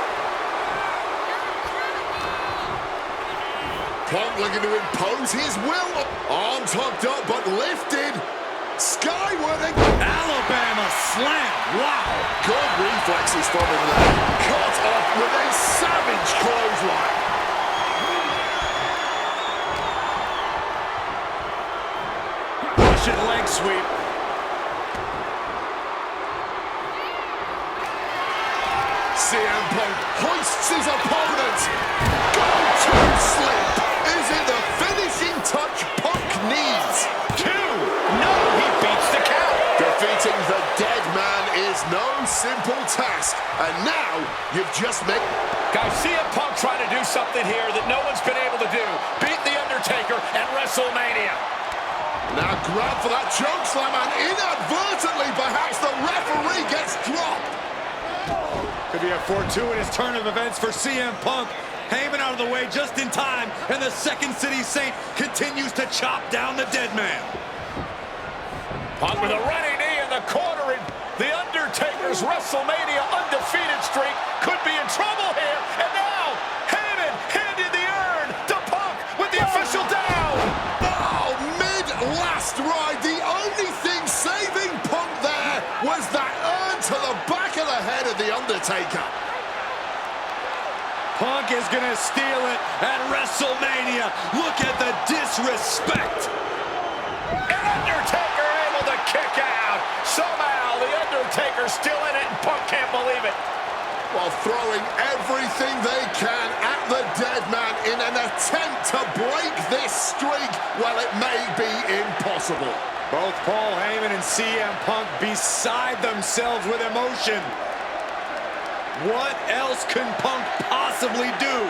Punk looking to impose his will. Arms hooked up but lifted. Skyward again. Alabama slam. Wow. Good reflexes from him there. Cut off with a savage clothesline. efficient leg sweep. CM Punk hoists his opponent. Go to sleep. Is it the finishing touch Punk needs? 2. No, he beats the count. Defeating the dead man is no simple task. And now you've just made... Guys, CM Punk trying to do something here that no one's been able to do. Beat The Undertaker at WrestleMania. Now grab for that choke slam, and inadvertently perhaps the referee gets dropped. Could be a fortuitous turn of events for CM Punk. Heyman out of the way just in time, and the Second City Saint continues to chop down the dead man. Punk with a running knee in the corner, and The Undertaker's WrestleMania undefeated streak could be in trouble here. And now, Heyman handed the urn to Punk with the official down. Oh, mid-last ride, the only thing saving Punk there was that urn to the back of the head of The Undertaker. Punk is gonna steal it at WrestleMania. Look at the disrespect. And Undertaker able to kick out. Somehow, The Undertaker's still in it, and Punk can't believe it. While throwing everything they can at the dead man in an attempt to break this streak, well, it may be impossible. Both Paul Heyman and CM Punk beside themselves with emotion. What else can Punk possibly do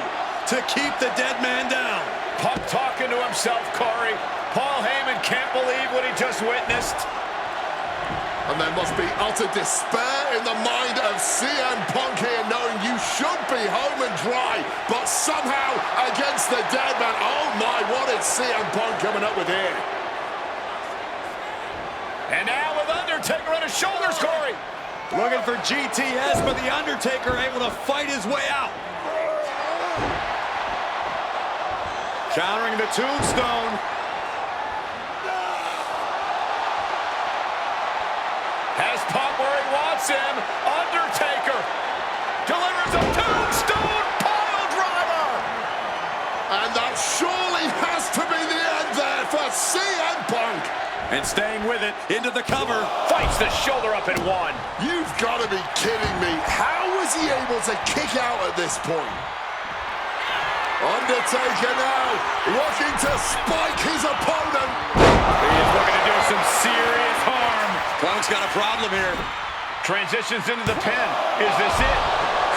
to keep the dead man down? Punk talking to himself, Corey. Paul Heyman can't believe what he just witnessed. And there must be utter despair in the mind of CM Punk here, knowing you should be home and dry, but somehow against the dead man. Oh my, what is CM Punk coming up with here? And now with Undertaker on his shoulders, Corey. Looking for GTS, but The Undertaker able to fight his way out. Countering the tombstone. Has Punk where he wants him. Undertaker delivers a tombstone pile driver. And that surely has to be the end there for CM Punk. And staying with it, into the cover. Fights the shoulder up in 1. You've got to be kidding me. How was he able to kick out at this point? Undertaker now looking to spike his opponent. He is looking to do some serious harm. Punk's got a problem here. Transitions into the pin. Is this it?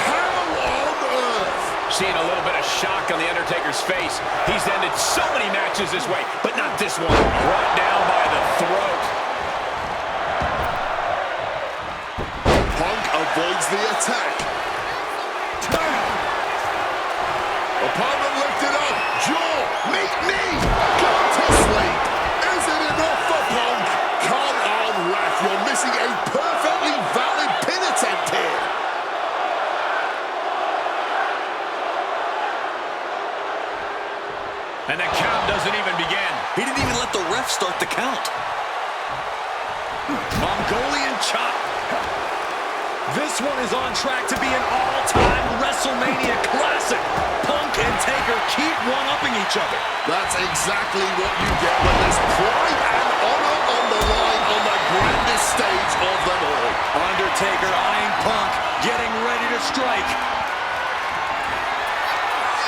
How on earth? Seeing a little bit of shock on The Undertaker's face. He's ended so many matches this way, but not this one. Brought down by the throat. Punk avoids the attack. Opponent lifted up. Jaw, meet knee. Go to sleep. Is it enough for Punk? Come on, ref. You're missing a perfectly valid pin attempt here. And the count doesn't even begin. He didn't even let the ref start the count. Mongolian chop. This one is on track to be an all-time WrestleMania classic. Punk and Taker keep one-upping each other. That's exactly what you get when there's pride and honor on the line on the grandest stage of them all. Undertaker eyeing Punk, getting ready to strike.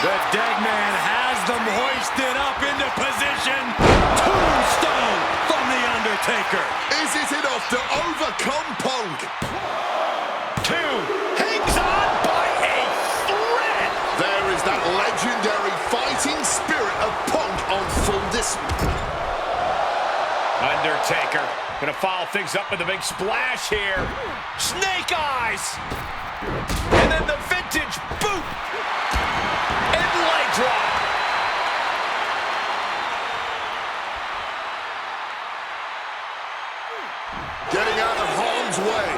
The dead man has them hoisted up into position. Tombstone from The Undertaker. Is it enough to overcome Punk? 2. Hangs on by a thread. There is that legendary fighting spirit of Punk on full display. Undertaker gonna follow things up with a big splash here. Snake eyes. And then the vintage boot. And leg drop. Getting out of harm's way.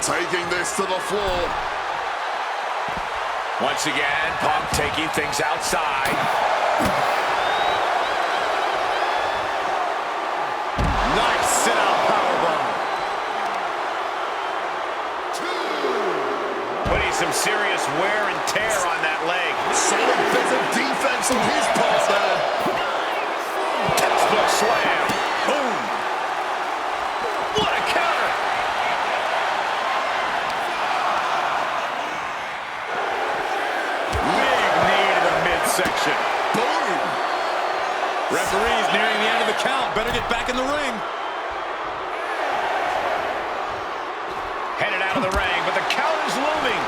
Taking this to the floor. Once again, Punk taking things outside. Nice sit-out powerbomb. 2. Putting some serious wear and tear on that leg. Solid bit of defense on his part there. Textbook slam. Boom. Referee's nearing the end of the count. Better get back in the ring. Headed out of the ring, but the count is looming.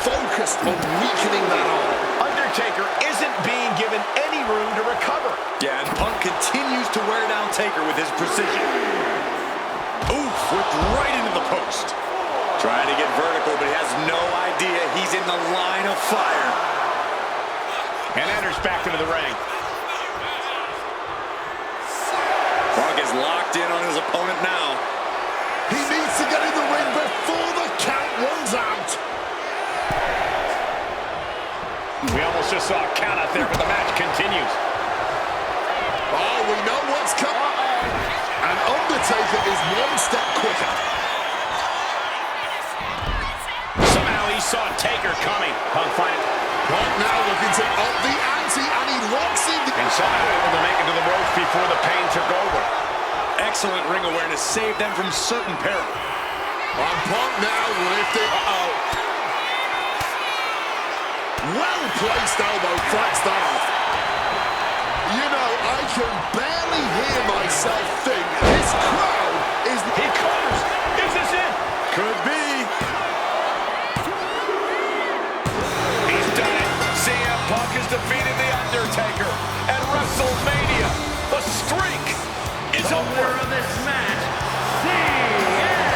Focused on weakening that arm. Undertaker isn't being given any room to recover. Yeah, and Punk continues to wear down Taker with his precision. Oof, whipped right into the post. Trying to get vertical, but he has no idea he's in the line of fire. And enters back into the ring. Punk is locked in on his opponent now. He needs to get in the ring before the count runs out. We almost just saw a count out there, but the match continues. Oh, we know what's coming. And Undertaker is one step quicker. Somehow he saw Taker coming. Punk find it. Punk now looking to up the ante, and he locks in. And somehow able to make it to the ropes before the pain took over. Excellent ring awareness saved them from certain peril. And Punk now lifting. Well-placed elbow frets that off. You know, I can barely hear myself think this crowd is... He covers. Is this it? Could be. He's done it. CM Punk has defeated The Undertaker at WrestleMania. The streak is over. Of this match, CM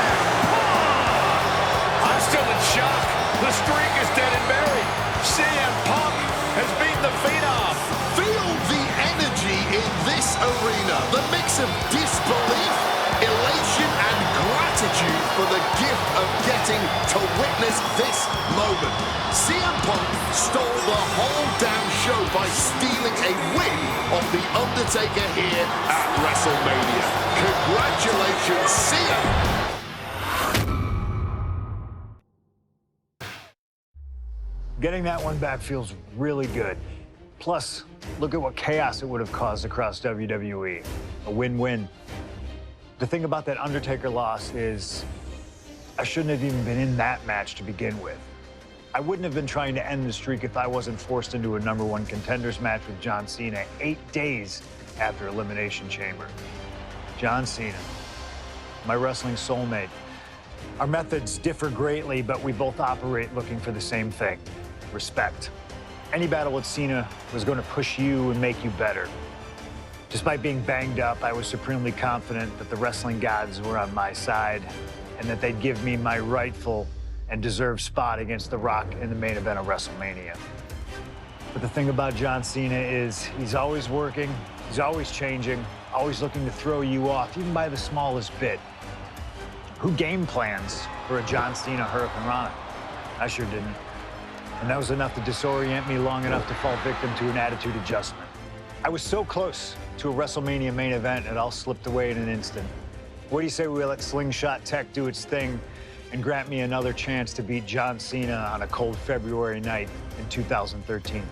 Punk. I'm still in shock. The streak is dead and buried. CM Punk has beaten the Phenom. Feel the energy in this arena. The mix of disbelief, elation, and gratitude for the gift of getting to witness this moment. CM Punk stole the whole damn show by stealing a win off The Undertaker here at WrestleMania. Congratulations, CM. Getting that one back feels really good. Plus, look at what chaos it would have caused across WWE. A win-win. The thing about that Undertaker loss is I shouldn't have even been in that match to begin with. I wouldn't have been trying to end the streak if I wasn't forced into a #1 contenders match with John Cena 8 days after Elimination Chamber. John Cena, my wrestling soulmate. Our methods differ greatly, but we both operate looking for the same thing: respect. Any battle with Cena was going to push you and make you better. Despite being banged up, I was supremely confident that the wrestling gods were on my side and that they'd give me my rightful and deserved spot against The Rock in the main event of WrestleMania. But the thing about John Cena is he's always working, he's always changing, always looking to throw you off, even by the smallest bit. Who game plans for a John Cena Hurricane Rana? I sure didn't. And that was enough to disorient me long enough to fall victim to an attitude adjustment. I was so close to a WrestleMania main event, it all slipped away in an instant. What do you say we let Slingshot Tech do its thing and grant me another chance to beat John Cena on a cold February night in 2013?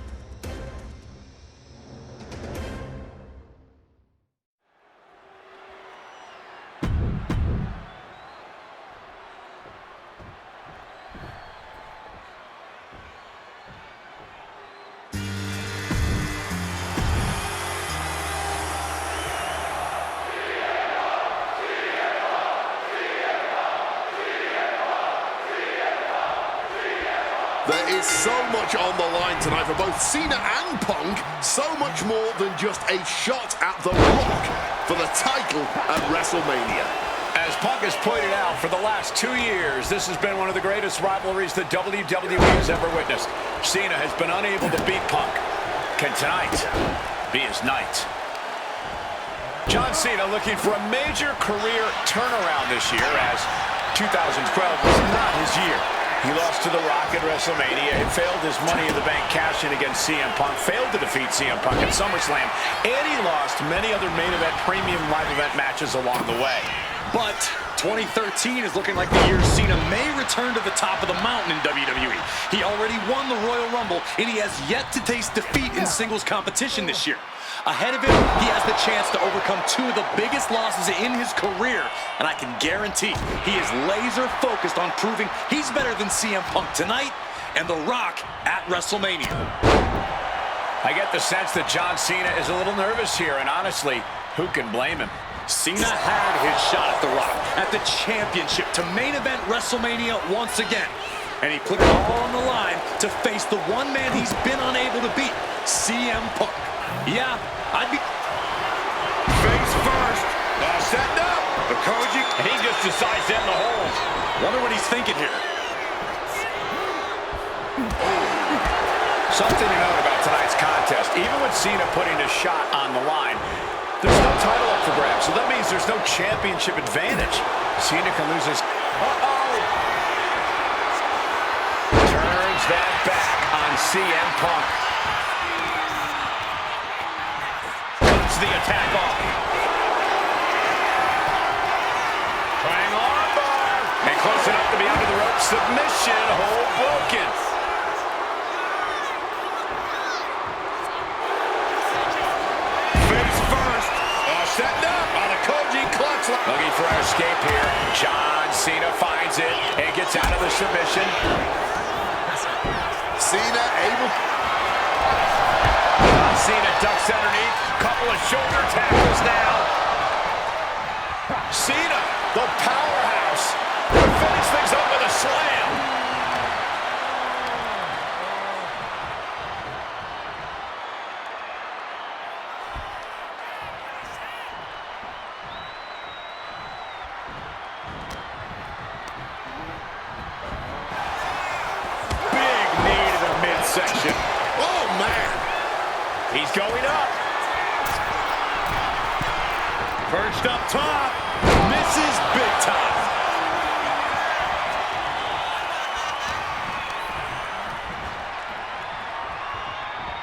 There is so much on the line tonight for both Cena and Punk. So much more than just a shot at The Rock for the title at WrestleMania. As Punk has pointed out, for the last 2 years, this has been one of the greatest rivalries that WWE has ever witnessed. Cena has been unable to beat Punk. Can tonight be his night? John Cena looking for a major career turnaround this year, as 2012 was not his year. He lost to The Rock at WrestleMania. He failed his Money in the Bank cash-in against CM Punk, failed to defeat CM Punk at SummerSlam, and he lost many other main event, premium live event matches along the way. But 2013 is looking like the year Cena may return to the top of the mountain in WWE. He already won the Royal Rumble, and he has yet to taste defeat in singles competition this year. Ahead of him, he has the chance to overcome 2 of the biggest losses in his career, and I can guarantee he is laser-focused on proving he's better than CM Punk tonight and The Rock at WrestleMania. I get the sense that John Cena is a little nervous here, and honestly, who can blame him? Cena had his shot at The Rock, at the championship, to main event WrestleMania once again. And he put it all on the line to face the one man he's been unable to beat, CM Punk. Yeah, I'd be... Face first. Setting up. The Koji... He just decides to end the hold. Wonder what he's thinking here. Something to note about tonight's contest. Even with Cena putting a shot on the line, there's no title up for grabs, so that means there's no championship advantage. Cena can lose his... Turns that back on CM Punk. Cuts the attack off. Trying armbar. And close enough to be under the rope. Submission hold broken. Face first. Setting up on a Koji clutch. Looking for an escape here. John Cena finds it and gets out of the submission. Cena able... Cena ducks underneath. Couple of shoulder tackles now. Cena, the powerhouse, will finish things up with a slam. Big knee to the midsection. Oh, man. He's going up. Perched up top. Misses big time.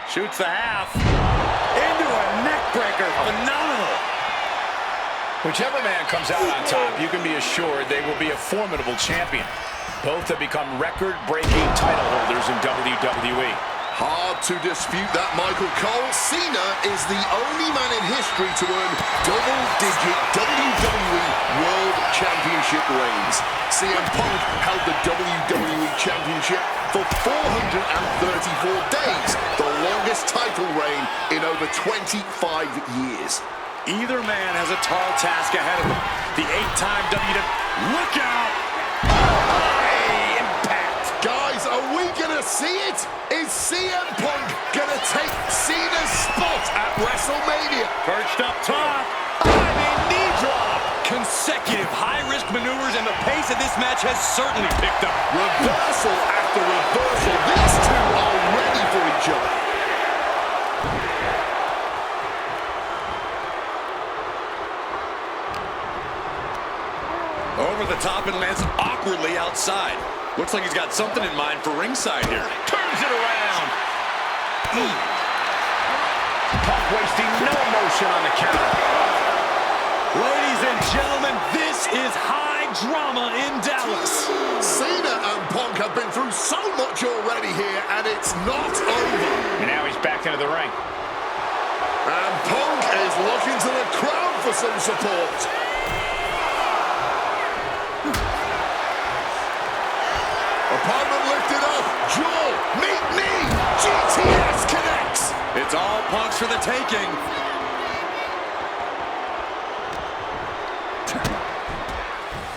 Shoots the half. Into a neckbreaker. Phenomenal. Whichever man comes out on top, you can be assured they will be a formidable champion. Both have become record-breaking title holders in WWE. Hard to dispute that, Michael Cole. Cena is the only man in history to earn double-digit WWE World Championship reigns. CM Punk held the WWE Championship for 434 days, the longest title reign in over 25 years. Either man has a tall task ahead of him. The 8-time WWE... Look out! High impact. Guys, are we gonna see it? Is CM Punk gonna take Cena's spot at WrestleMania? Perched up top. Diving knee drop. Consecutive high-risk maneuvers, and the pace of this match has certainly picked up. Reversal after reversal. These two are ready for each other. Over the top and lands awkwardly outside. Looks like he's got something in mind for ringside here. Turns it around. Punk wasting no motion on the counter. Ladies and gentlemen, this is high drama in Dallas. Cena and Punk have been through so much already here, and it's not over. And now he's back into the ring. And Punk is looking to the crowd for some support. Opponent lifted up. Jaw, meet knee. GTS connects. It's all Punk's for the taking.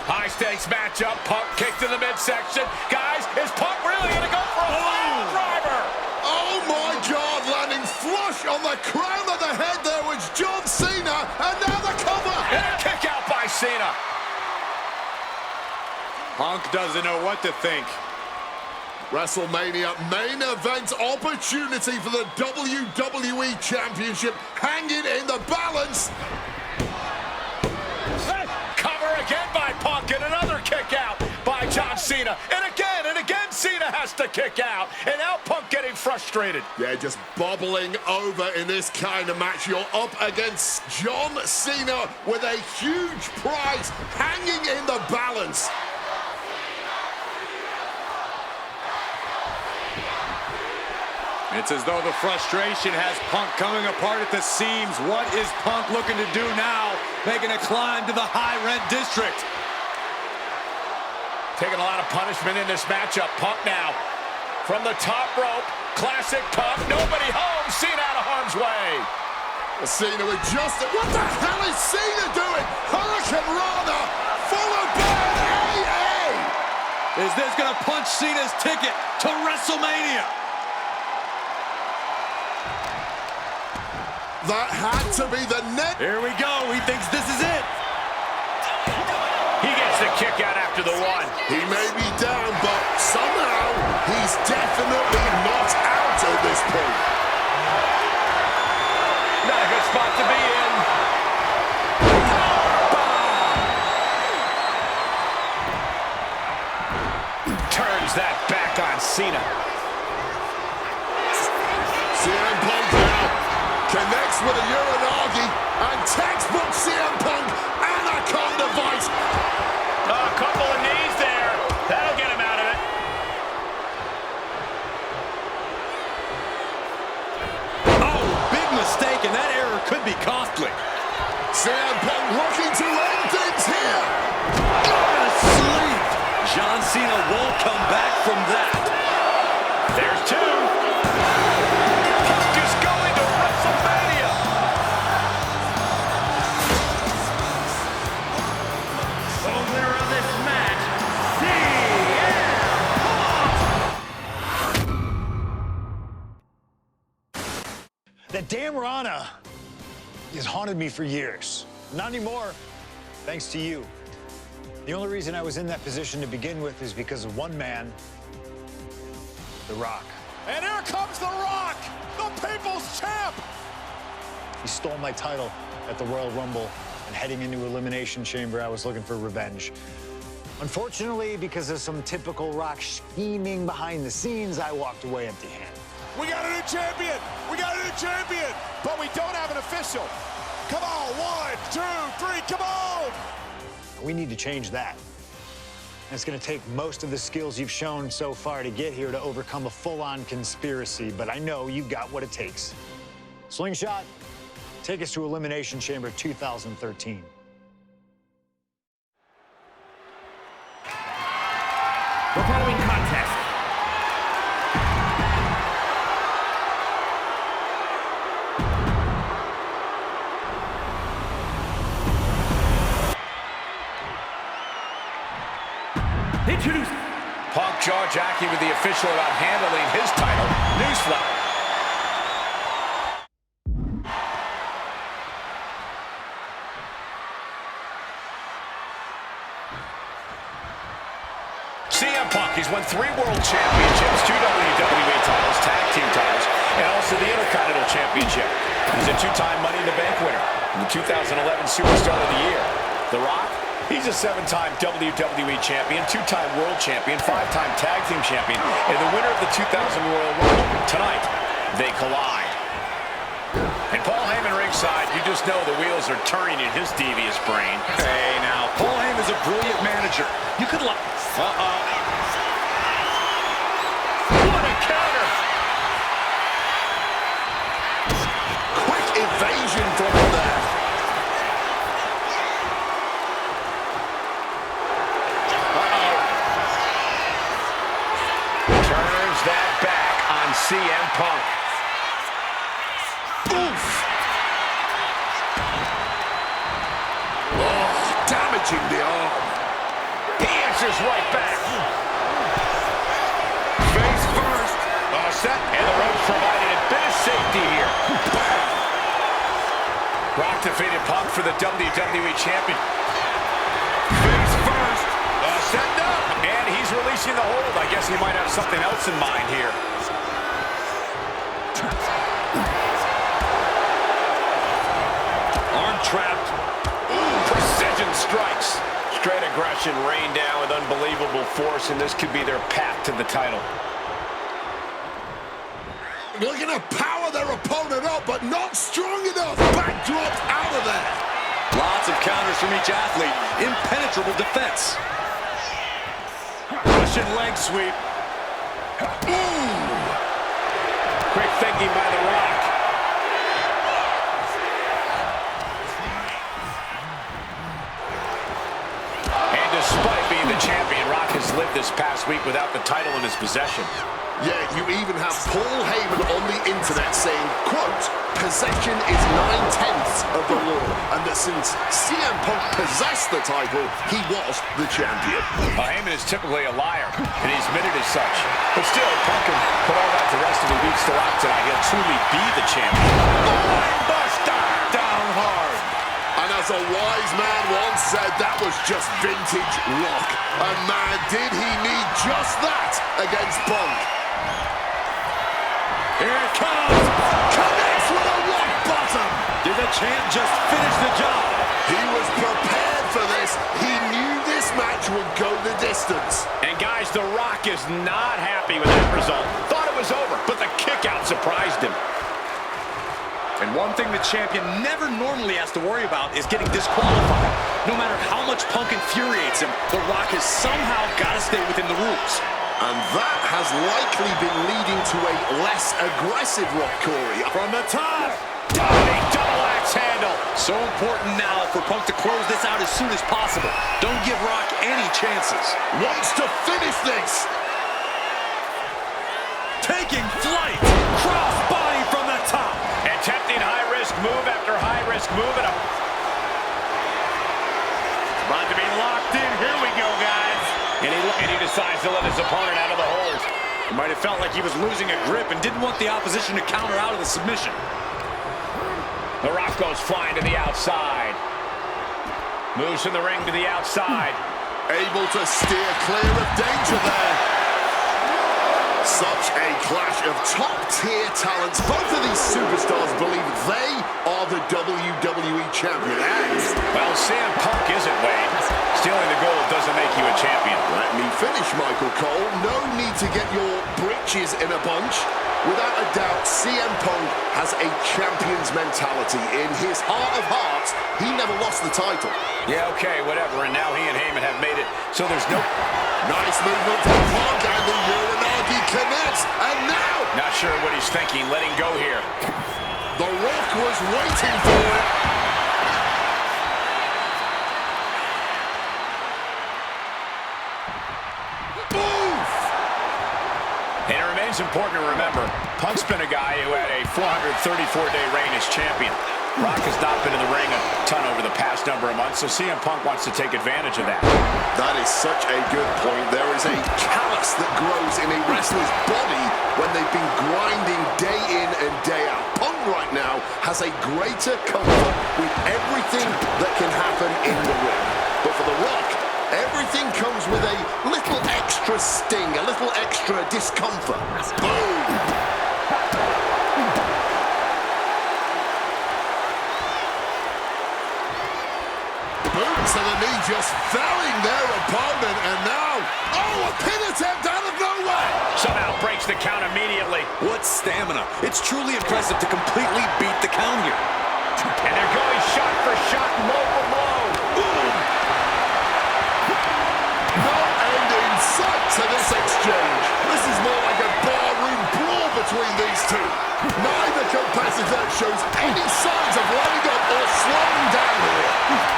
High stakes matchup. Punk kicked in the midsection. Guys, is Punk really going to go for a fire driver? Oh my God, landing flush on the crown of the head there was John Cena, and now the cover. And a kick out by Cena. Punk doesn't know what to think. WrestleMania main event opportunity for the WWE Championship hanging in the balance. Cover again by Punk, and another kick out by John Cena. And again, Cena has to kick out. And now Punk getting frustrated. Yeah, just bubbling over in this kind of match. You're up against John Cena with a huge prize hanging in the balance. It's as though the frustration has Punk coming apart at the seams. What is Punk looking to do now? Making a climb to the high-rent district. Taking a lot of punishment in this matchup. Punk now from the top rope. Classic pump. Nobody home. Cena out of harm's way. Cena with just... What the hell is Cena doing? Hurricane Rana followed by an AA. Is this going to punch Cena's ticket to WrestleMania? That had to be the net. Here we go. He thinks this is it. He gets the kick out after the one. He may be down, but somehow he's definitely not out at this point. Not a good spot to be in. Turns that back on Cena. CM Punk now connects with a Uranagi, and textbook CM Punk Anaconda Vice. A couple of knees there. That'll get him out of it. Oh, big mistake, and that error could be costly. CM Punk looking to end things here. Asleep. John Cena won't come back from that. There's two. Punk is going to WrestleMania. The winner of this match, CM Punk. That damn Rana has haunted me for years. Not anymore, thanks to you. The only reason I was in that position to begin with is because of one man, The Rock. And here comes The Rock, the People's Champ. He stole my title at the Royal Rumble, and heading into Elimination Chamber, I was looking for revenge. Unfortunately, because of some typical Rock scheming behind the scenes, I walked away empty-handed. We got a new champion. We got a new champion. But we don't have an official. Come on, 1, 2, 3, come on. We need to change that. And it's going to take most of the skills you've shown so far to get here to overcome a full-on conspiracy, but I know you've got what it takes. Slingshot, take us to Elimination Chamber 2013. The following contest introduce Punk jaw-jacking with the official about handling his title. Newsflash. CM Punk, he's won 3 World Championships, 2 WWE titles, Tag Team titles, and also the Intercontinental Championship. He's a 2-time Money in the Bank winner and the 2011 Superstar of the Year. The Rock, he's a 7-time WWE Champion, 2-time World Champion, 5-time Tag Team Champion, and the winner of the 2000 Royal Rumble. Tonight, they collide. And Paul Heyman ringside, you just know the wheels are turning in his devious brain. Hey, now, Paul Heyman's a brilliant manager. You could like... What a counter! Quick evasion from there. Turns that back on CM Punk. Oof. Oh, damaging the arm. He answers right back. Face first. Set, and the ropes providing a bit of safety here. Rock defeated Punk for the WWE Champion. Face first. Setting up, and he's releasing the hold. I guess he might have something else in mind here. Arm trapped. Ooh, precision strikes. Straight aggression rained down with unbelievable force, and this could be their path to the title. Looking to power their opponent up, but not strong enough. Backdropped out of there. Lots of counters from each athlete. Impenetrable defense. Russian leg sweep. Ooh. Quick thinking by The Rock. And despite being the champion, Rock has lived this past week without the title in his possession. Yeah, you even have Paul Heyman on the internet saying, quote, "Possession is 9/10 of the law," and that since CM Punk possessed the title, he was the champion. Heyman is typically a liar, and he's admitted as such. But still, Punk can put all that to rest if he beats The Rock tonight. He'll truly be the champion. Buster down hard. And as a wise man once said, that was just vintage Rock. And man, did he need just that against Punk. Here it comes. Connects with a rock bottom. Did the champ just finish the job? He was prepared for this. He knew this match would go the distance. And guys, The Rock is not happy with that result. Thought it was over, but the kick out surprised him. And one thing the champion never normally has to worry about is getting disqualified. No matter how much Punk infuriates him, The Rock has somehow got to stay within the rules. And that has likely been leading to a less aggressive Rock, Corey. From the top. Big double axe handle. So important now for Punk to close this out as soon as possible. Don't give Rock any chances. Wants to finish this. Taking flight. Cross body from the top. Attempting high-risk move after high-risk move. And about to be locked in. Here we go, guys. And he decides to let his opponent out of the hold. It might have felt like he was losing a grip and didn't want the opposition to counter out of the submission. The Rock goes flying to the outside. Moves from the ring to the outside. Able to steer clear of danger there. Such a clash of top-tier talents. Both of these superstars believe they are the WWE champion. And, well, CM Punk isn't, Wade. Stealing the gold doesn't make you a champion. Let me finish, Michael Cole. No need to get your britches in a bunch. Without a doubt, CM Punk has a champion's mentality. In his heart of hearts, he never lost the title. Yeah, okay, whatever. And now he and Heyman have made it, so there's no... Nice movement from Punk, and the 𝚤𝙗ₛ connects, and now... Not sure what he's thinking, letting go here. The Rock was waiting for it. And it remains important to remember, Punk's been a guy who had a 434-day reign as champion. Rock has not been in the ring a ton over the past number of months, so CM Punk wants to take advantage of that. That is such a good point. There is a callus that grows in a wrestler's body when they've been grinding day in and day out. Punk right now has a greater comfort with everything that can happen in the ring. But for The Rock, everything comes with a little extra sting, a little extra discomfort. Boom! Boots to the knee, just felling their opponent, and now, oh, a pin attempt out of nowhere! Somehow breaks the count immediately. What stamina. It's truly impressive to completely beat the count here. And they're going shot for shot, blow for blow. Boom! No end in sight to this exchange. This is more like a barroom brawl between these two. Neither competitor shows any signs of letting up or slowing down here.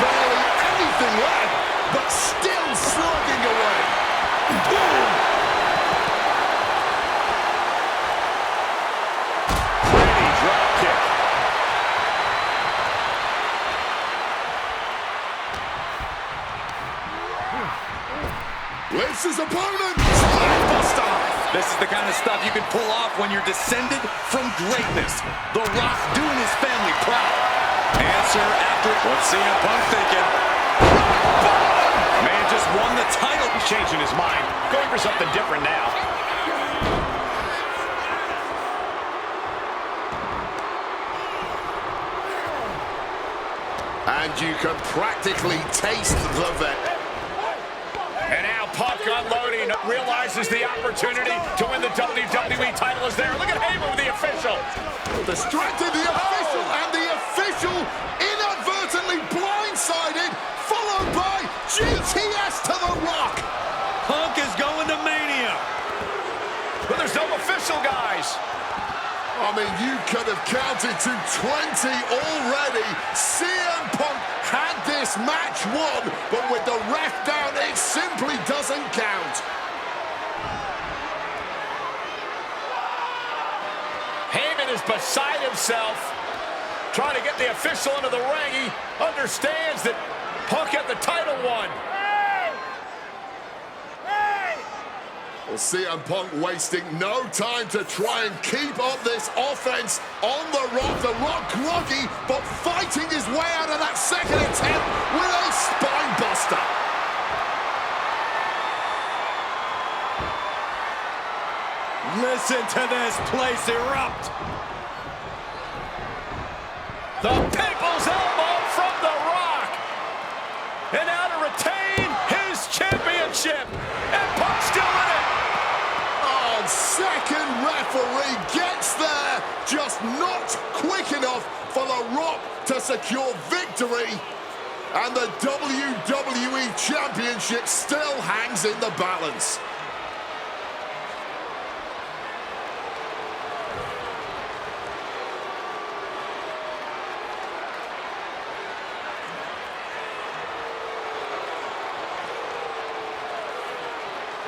Barely anything left, but still slugging away. Boom! Pretty drop kick. Lifts his opponent. Buster. This is the kind of stuff you can pull off when you're descended from greatness. The Rock doing his family proud. Answer after what's CM Punk thinking? Man just won the title. He's changing his mind. Going for something different now. And you can practically taste the vet. And now Punk unloading, realizes the opportunity to win the WWE title is there. Look at Heyman with the official. Distracted the official, and the official inadvertently blindsided, followed by GTS to The Rock. Punk is going to Mania. But there's no official, guys. I mean, you could have counted to 20 already. CM Punk had this match won, but with the ref down, it simply doesn't count. is beside himself, trying to get the official into the ring. He understands that Punk had the title won. Well, CM Punk wasting no time to try and keep up this offense on The Rock. The Rock groggy, but fighting his way out of that second attempt with a spine buster. Listen to this place erupt. The People's Elbow from The Rock. And now to retain his championship. And Punk's still in it. Oh, second referee gets there. Just not quick enough for The Rock to secure victory. And the WWE Championship still hangs in the balance.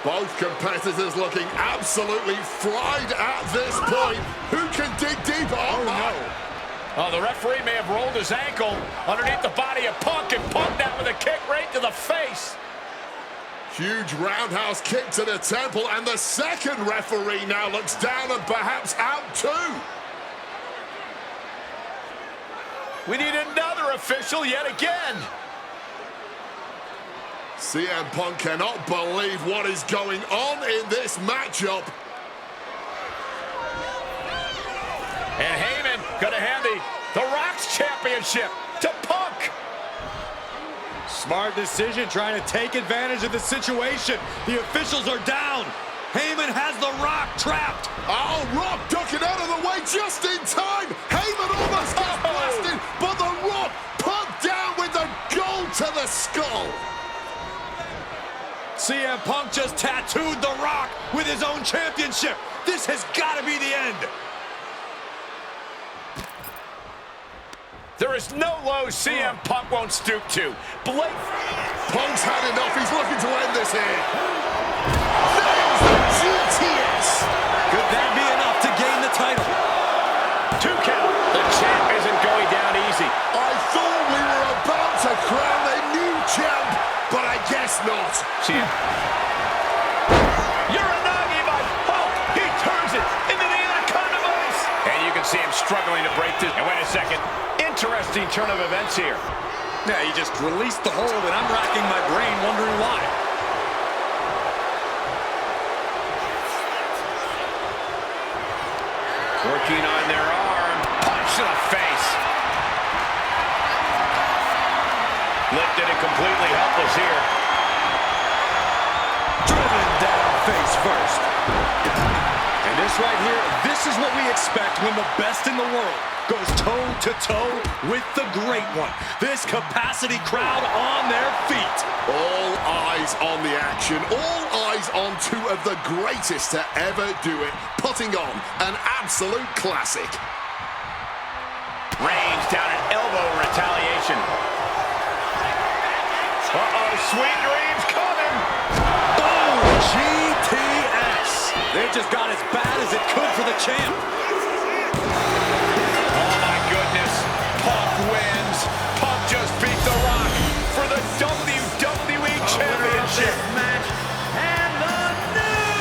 Both competitors looking absolutely fried at this point. Who can dig deeper? Oh, no. Oh, the referee may have rolled his ankle underneath the body of Punk, and Punk down with a kick right to the face. Huge roundhouse kick to the temple, and the second referee now looks down and perhaps out too. We need another official yet again. CM Punk cannot believe what is going on in this matchup. And Heyman gonna hand the Rock's championship to Punk. Smart decision, trying to take advantage of the situation. The officials are down. Heyman has The Rock trapped. Oh, Rock ducking out of the way just in time. Heyman almost gets blasted, but The Rock pumped down with the goal to the skull. CM Punk just tattooed The Rock with his own championship. This has got to be the end. There is no low CM Punk won't stoop to. Punk's had enough. He's looking to end this here. There's the GTS. Could that be enough to gain the title? 2 count. The champ isn't going down easy. I thought we were about to crown a new champ, but I guess not. CM. Uranagi by Punk. He turns it into the Anaconda Vice. And you can see him struggling to break this. And wait a second. Interesting turn of events here. Yeah, he just released the hold, and I'm racking my brain wondering why. Working on their arm. Punch to the face. Lifted and completely helpless here. Driven down face first. And this right here, this is what we expect when the best in the world goes toe-to-toe with the great one. This capacity crowd on their feet. All eyes on the action. All eyes on two of the greatest to ever do it, putting on an absolute classic. Reigns down an elbow retaliation. Uh-oh, sweet dreams coming. Boom! GTS. They just got as bad as it could for the champ. Oh, my goodness. Punk wins. Punk just beat The Rock for the WWE Championship. Match and the new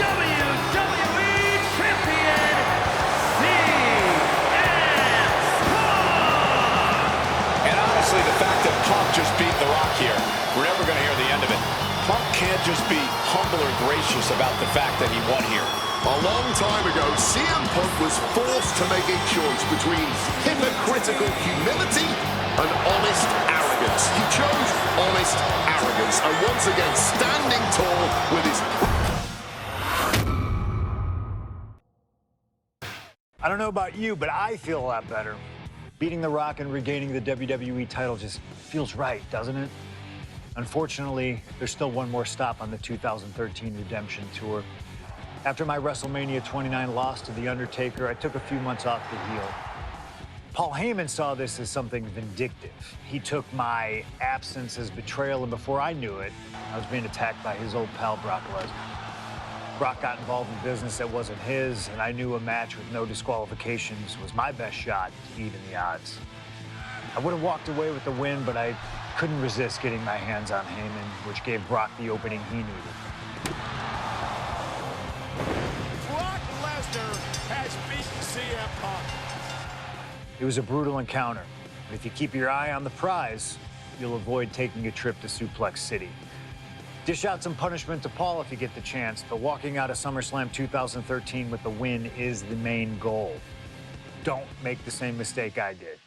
WWE Champion, CM Punk. And honestly, the fact that Punk just beat The Rock here, we're never going to hear the end of it. Punk can't just be humble or gracious about the fact that he won here. A long time ago, CM Punk was forced to make a choice between hypocritical humility and honest arrogance. He chose honest arrogance, and once again, standing tall with his... I don't know about you, but I feel a lot better. Beating The Rock and regaining the WWE title just feels right, doesn't it? Unfortunately, there's still one more stop on the 2013 Redemption Tour. After my WrestleMania 29 loss to The Undertaker, I took a few months off to heal. Paul Heyman saw this as something vindictive. He took my absence as betrayal, and before I knew it, I was being attacked by his old pal, Brock Lesnar. Brock got involved in business that wasn't his, and I knew a match with no disqualifications was my best shot to even the odds. I would have walked away with the win, but I couldn't resist getting my hands on Heyman, which gave Brock the opening he needed. Brock Lesnar has beaten CM Punk. It was a brutal encounter, but if you keep your eye on the prize, you'll avoid taking a trip to Suplex City. Dish out some punishment to Paul if you get the chance, but walking out of SummerSlam 2013 with the win is the main goal. Don't make the same mistake I did.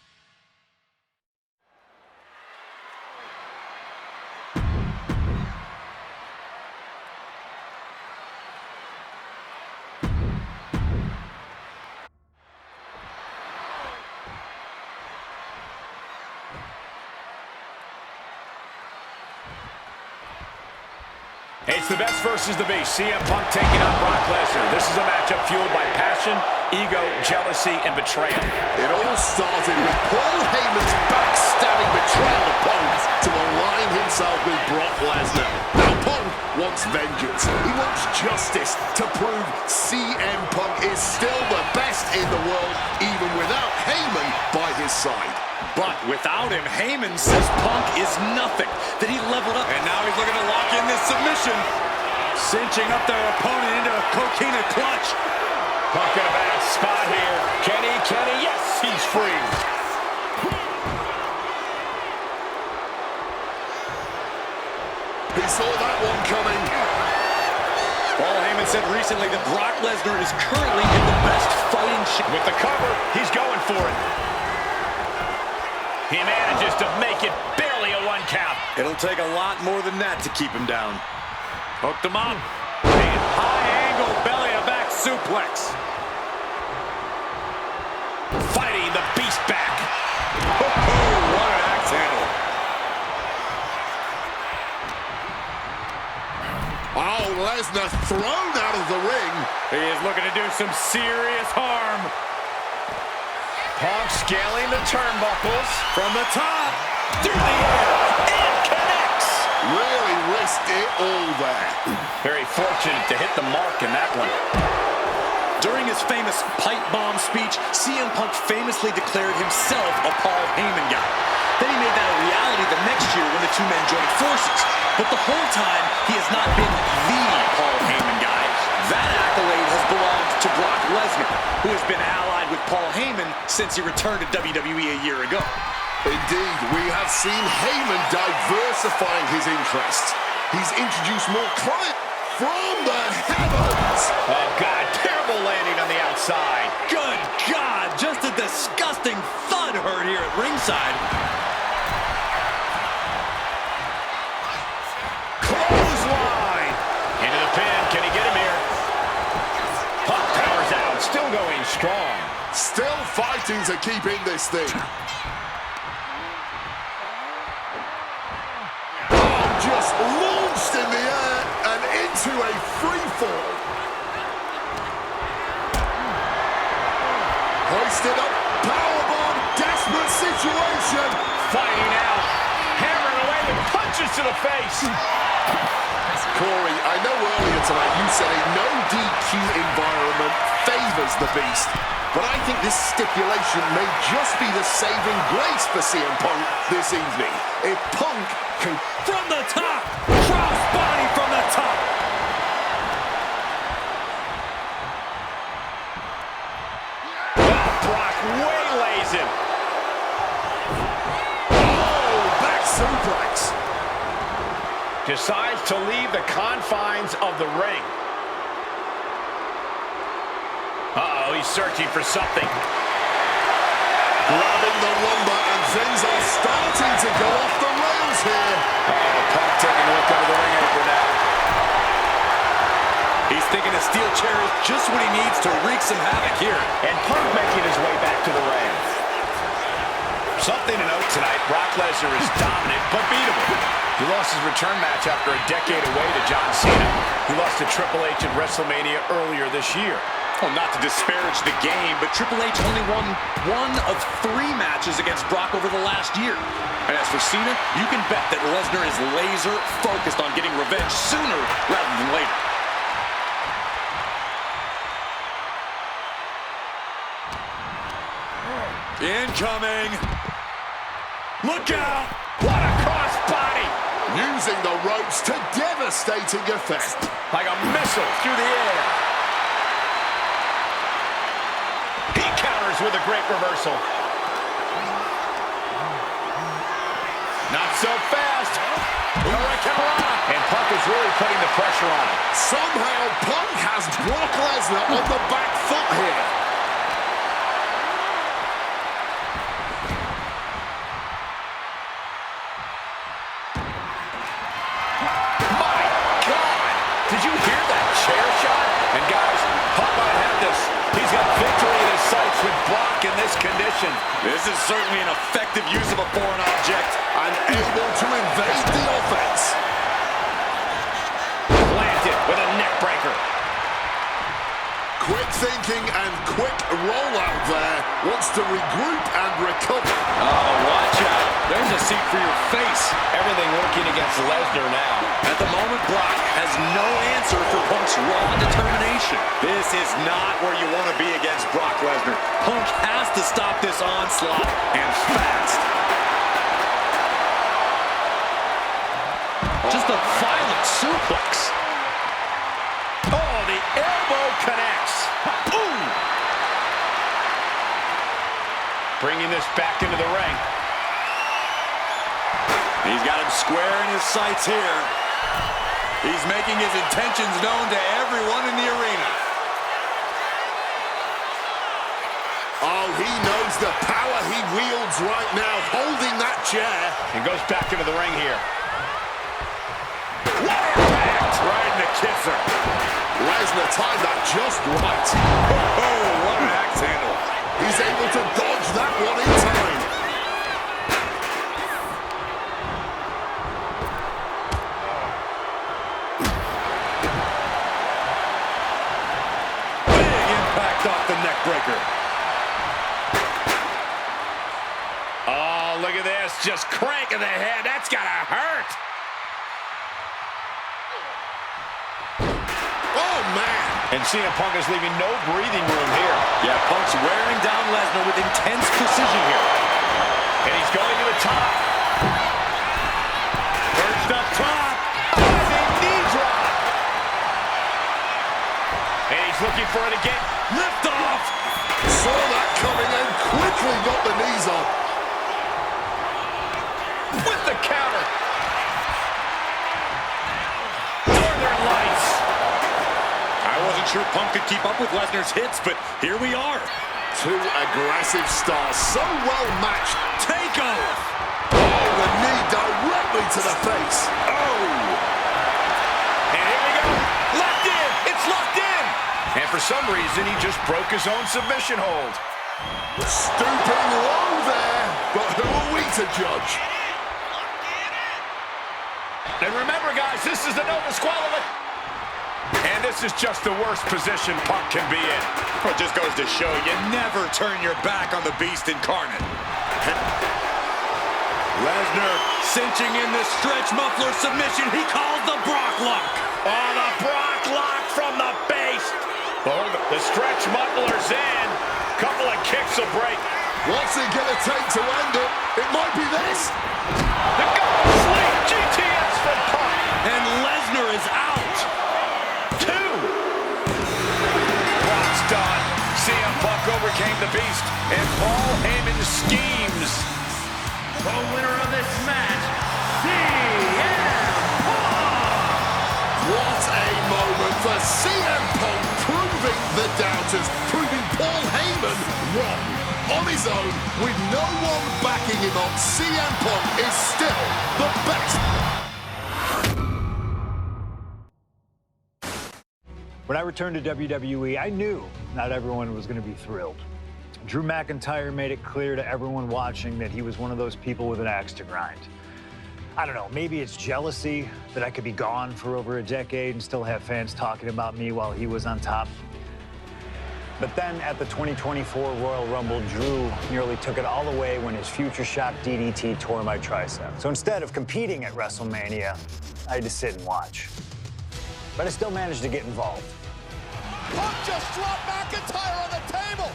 It's the best versus the beast. CM Punk taking on Brock Lesnar. This is a matchup fueled by passion, ego, jealousy, and betrayal. It all started with Paul Heyman's backstabbing betrayal of Punk to align himself with Brock Lesnar. Now Punk wants vengeance. He wants justice to prove CM Punk is still the best in the world, even without Heyman by his side. But without him, Heyman says Punk is nothing, that he leveled up. And now he's looking to lock in this submission. Cinching up their opponent into a coquina clutch. Punk in a bad spot here. Kenny, yes, he's free. He saw that one coming. Paul Heyman said recently that Brock Lesnar is currently in the best fighting shape. With the cover, he's going for it. He manages to make it barely a 1 count. It'll take a lot more than that to keep him down. Hooked him up. High angle belly to back suplex. Fighting the beast back. Oh, what an axe handle. Oh, Lesnar thrown out of the ring. He is looking to do some serious harm. Punk scaling the turnbuckles. From the top, through the air, and connects. Really risked it all there. Very fortunate to hit the mark in that one. During his famous pipe bomb speech, CM Punk famously declared himself a Paul Heyman guy. Then he made that a reality the next year when the two men joined forces. But the whole time, he has not been the Paul Heyman guy. That accolade has belonged to Brock Lesnar, who has been allied with Paul Heyman since he returned to WWE a year ago. Indeed, we have seen Heyman diversifying his interests. He's introduced more client from the heavens. Oh, God, terrible landing on the outside. Good God, just a disgusting thud heard here at ringside. Clothesline. Into the pin. Can he get him here? Punk powers out. Still going strong. Still fighting to keep in this thing. Oh, just launched in the air and into a free fall. Hoisted up, powerbomb, desperate situation. Fighting out. Hammering away with punches to the face. Corey, I know earlier tonight you said a no DQ environment favors the Beast, but I think this stipulation may just be the saving grace for CM Punk this evening. If Punk can... From the top! Cross body from the top! Brock waylays him. Oh, back suplex. Decides to leave the confines of the ring. Uh-oh, he's searching for something. Grabbing the lumber, and things are starting to go off the rails here. Punk taking a look under the ring apron now. He's thinking a steel chair is just what he needs to wreak some havoc here. And Punk making his way back to the ring. Something to note tonight, Brock Lesnar is dominant but beatable. He lost his return match after a decade away to John Cena. He lost to Triple H at WrestleMania earlier this year. Well, not to disparage the game, but Triple H only won 1 of 3 matches against Brock over the last year. And as for Cena, you can bet that Lesnar is laser focused on getting revenge sooner rather than later. Incoming. Look out. What a crossbody. Using the ropes to devastating effect. Like a missile through the air. He counters with a great reversal. Not so fast. And Punk is really putting the pressure on him. Somehow, Punk has Brock Lesnar on the back foot here. My God! Did you hear that chair shot? And guys, Punk might have this. He's got victory in his sights with Brock in this condition. This is certainly an effective use of a foreign object. And able to invade the offense. Planted with a neck breaker. Quick thinking and quick rollout there. Wants to regroup and recover. Oh, watch out. There's a seat for your face. Everything working against Lesnar now. At the moment, Brock has no answer for Punk's raw determination. This is not where you want to be against Brock Lesnar. Punk has to stop this onslaught, and fast. Just a violent suplex. Oh, the elbow connects. Ooh. Bringing this back into the ring. He's got him square in his sights here. He's making his intentions known to everyone in the arena. Oh, he knows the power he wields right now, holding that chair. And goes back into the ring here. What impact! Right in the kisser. Lesnar timed that just right. Oh, what an axe handle. He's able to dodge that one in time. Big impact off the neck breaker. Oh, look at this. Just cranking the head. That's gotta hurt. Oh, man. And CM Punk is leaving no breathing room here. Yeah, Punk's wearing down Lesnar with intense precision here. And he's going to the top. Perched up top. Diving knee drop. And he's looking for it again. Lift off. Saw that coming and quickly got the knees up. With the counter. Northern Lights. I wasn't sure Punk could keep up with Lesnar's hits, but here we are. Two aggressive stars, so well matched. Takeoff. Oh, the knee directly to the face. Oh. And here we go. Locked in. It's locked in. And for some reason, he just broke his own submission hold. Stooping low there, but who are we to judge? And remember, guys, this is the no disqualification. And this is just the worst position Punk can be in. It just goes to show you never turn your back on the beast incarnate. Lesnar cinching in the stretch muffler submission he calls the Brock Lock. Oh, the Brock Lock from the base. Oh, the stretch muffler's in. Couple of kicks will break. What's it gonna take to end it? It might be this. The Golden Sleep GTS from Punk. And Lesnar is out. 2. Brock's done. CM Punk overcame the beast. And Paul Heyman schemes. The winner of this match, CM Punk! What a moment for CM Punk, proving the doubters, proving Paul Heyman wrong. On his own, with no one backing him up, CM Punk is still the best. When I returned to WWE, I knew not everyone was going to be thrilled. Drew McIntyre made it clear to everyone watching that he was one of those people with an axe to grind. I don't know, maybe it's jealousy that I could be gone for over a decade and still have fans talking about me while he was on top. But then at the 2024 Royal Rumble, Drew nearly took it all away when his future shock DDT tore my tricep. So instead of competing at WrestleMania, I had to sit and watch. But I still managed to get involved. Punk just dropped McIntyre on the table.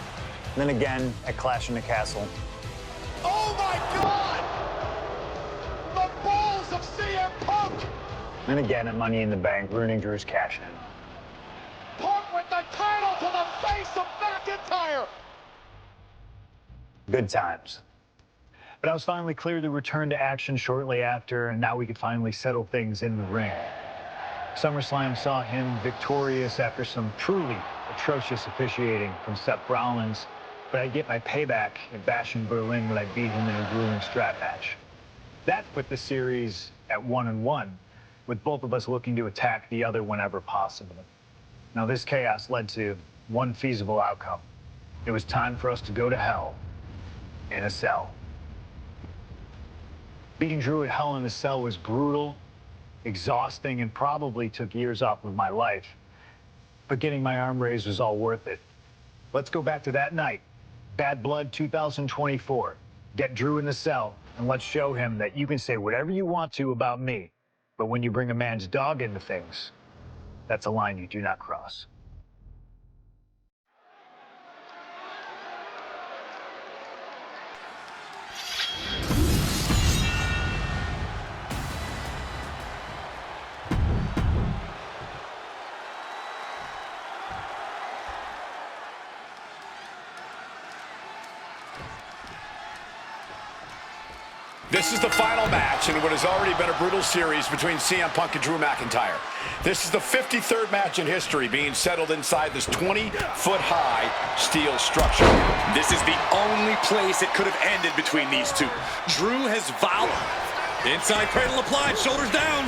then again at Clash in the Castle. Oh my God! The balls of CM Punk! Then again at Money in the Bank, ruining Drew's cash-in. Punk with the title to the face of McIntyre! Good times. But I was finally cleared to return to action shortly after, and now we could finally settle things in the ring. SummerSlam saw him victorious after some truly atrocious officiating from Seth Rollins, but I get my payback at Bash in Berlin when I beat him in a grueling strap match. That put the series at 1-1, with both of us looking to attack the other whenever possible. Now this chaos led to one feasible outcome. It was time for us to go to hell in a cell. Beating Drew at Hell in a Cell was brutal, exhausting, and probably took years off of my life. But getting my arm raised was all worth it. Let's go back to that night. Bad Blood 2024. Get Drew in the cell, and let's show him that you can say whatever you want to about me, but when you bring a man's dog into things, that's a line you do not cross. This is the final match in what has already been a brutal series between CM Punk and Drew McIntyre. This is the 53rd match in history being settled inside this 20-foot-high steel structure. This is the only place it could have ended between these two. Drew has vowed. Inside cradle applied, shoulders down.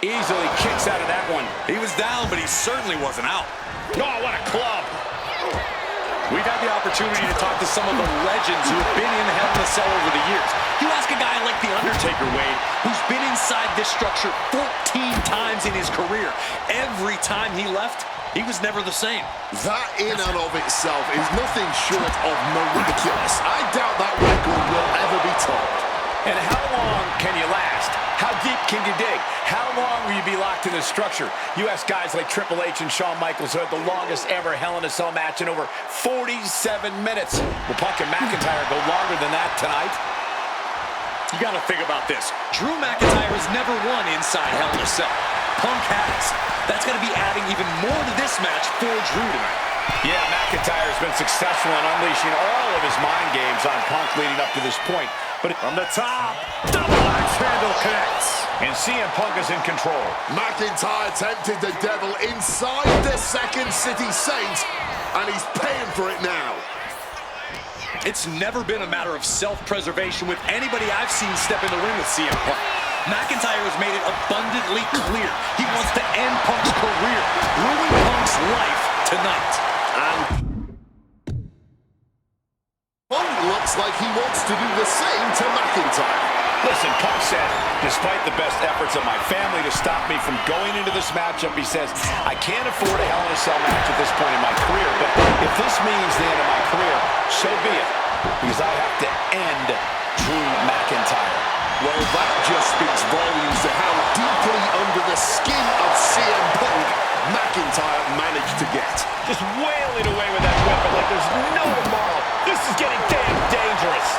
Easily kicks out of that one. He was down, but he certainly wasn't out. Oh, what a club. We've had the opportunity to talk to some of the legends who have been in Hell in a Cell over the years. You ask a guy like The Undertaker, Wade, who's been inside this structure 14 times in his career. Every time he left, he was never the same. That in and of itself is nothing short of miraculous. I doubt that record will ever be topped. And how long can you last? How deep can you dig? How long will you be locked in this structure? You ask guys like Triple H and Shawn Michaels who had the longest ever Hell in a Cell match in over 47 minutes. Will Punk and McIntyre go longer than that tonight? You gotta think about this. Drew McIntyre has never won inside Hell in a Cell. Punk has. That's gonna be adding even more to this match for Drew tonight. Yeah, McIntyre's been successful in unleashing all of his mind games on Punk leading up to this point. But from the top, double axe handle connects. And CM Punk is in control. McIntyre tempted the devil inside the Second City Saints, and he's paying for it now. It's never been a matter of self-preservation with anybody I've seen step in the ring with CM Punk. McIntyre has made it abundantly clear he wants to end Punk's career, ruin Punk's life tonight. And Punk looks like he wants to do the same to McIntyre. Listen, Punk said, despite the best efforts of my family to stop me from going into this matchup, he says, I can't afford a Hell in a Cell match at this point in my career, but if this means the end of my career, so be it, because I have to end Drew McIntyre. Well, that just speaks volumes to how deeply under the skin of CM Punk McIntyre managed to get. Just wailing away with that weapon like there's no tomorrow. This is getting damn dangerous.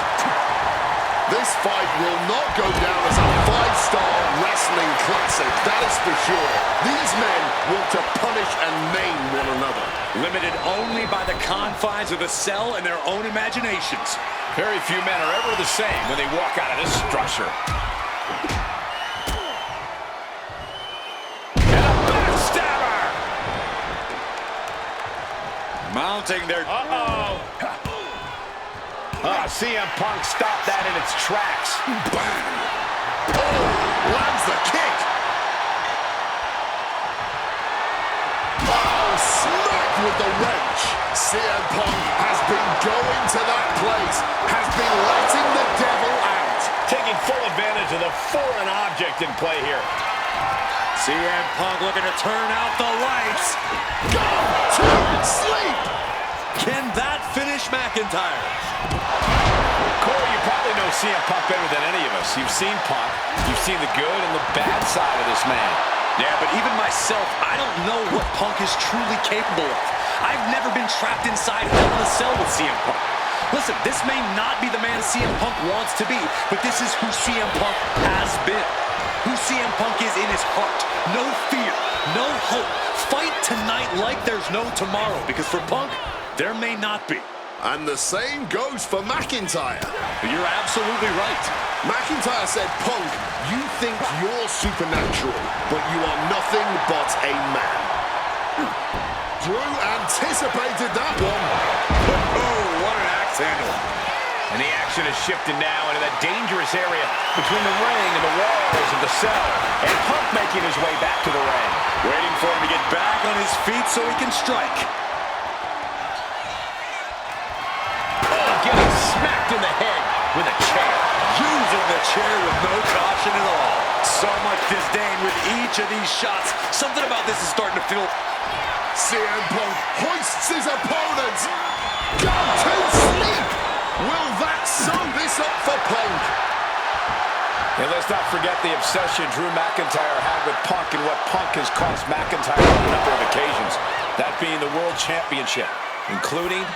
This fight will not go down as a 5-star wrestling classic, that is for sure. These men want to punish and maim one another. Limited only by the confines of the cell and their own imaginations. Very few men are ever the same when they walk out of this structure. And a backstabber! Mounting their... CM Punk stopped that in its tracks. Bang! Oh, lands the kick. Oh, smack with the wrench. CM Punk has been going to that place, has been letting the devil out. Taking full advantage of the foreign object in play here. CM Punk looking to turn out the lights. Go to sleep. Can that finish McIntyre? Corey, you probably know CM Punk better than any of us. You've seen Punk. You've seen the good and the bad side of this man. Yeah, but even myself, I don't know what Punk is truly capable of. I've never been trapped inside Hell in a Cell with CM Punk. Listen, this may not be the man CM Punk wants to be, but this is who CM Punk has been. Who CM Punk is in his heart. No fear, no hope. Fight tonight like there's no tomorrow, because for Punk, there may not be. And the same goes for McIntyre. You're absolutely right. McIntyre said, Punk, you think you're supernatural, but you are nothing but a man. Drew anticipated that one. Oh, what an axe handle. And the action is shifted now into that dangerous area between the ring and the walls of the cell. And Punk making his way back to the ring. Waiting for him to get back on his feet so he can strike. Oh, getting smacked in the head with a chair. Using the chair with no caution at all. So much disdain with each of these shots. Something about this is starting to feel... CM Punk hoists his opponent. Go to sleep. Will that sew this up for Punk? And let's not forget the obsession Drew McIntyre had with Punk and what Punk has cost McIntyre on a number of occasions. That being the World Championship, including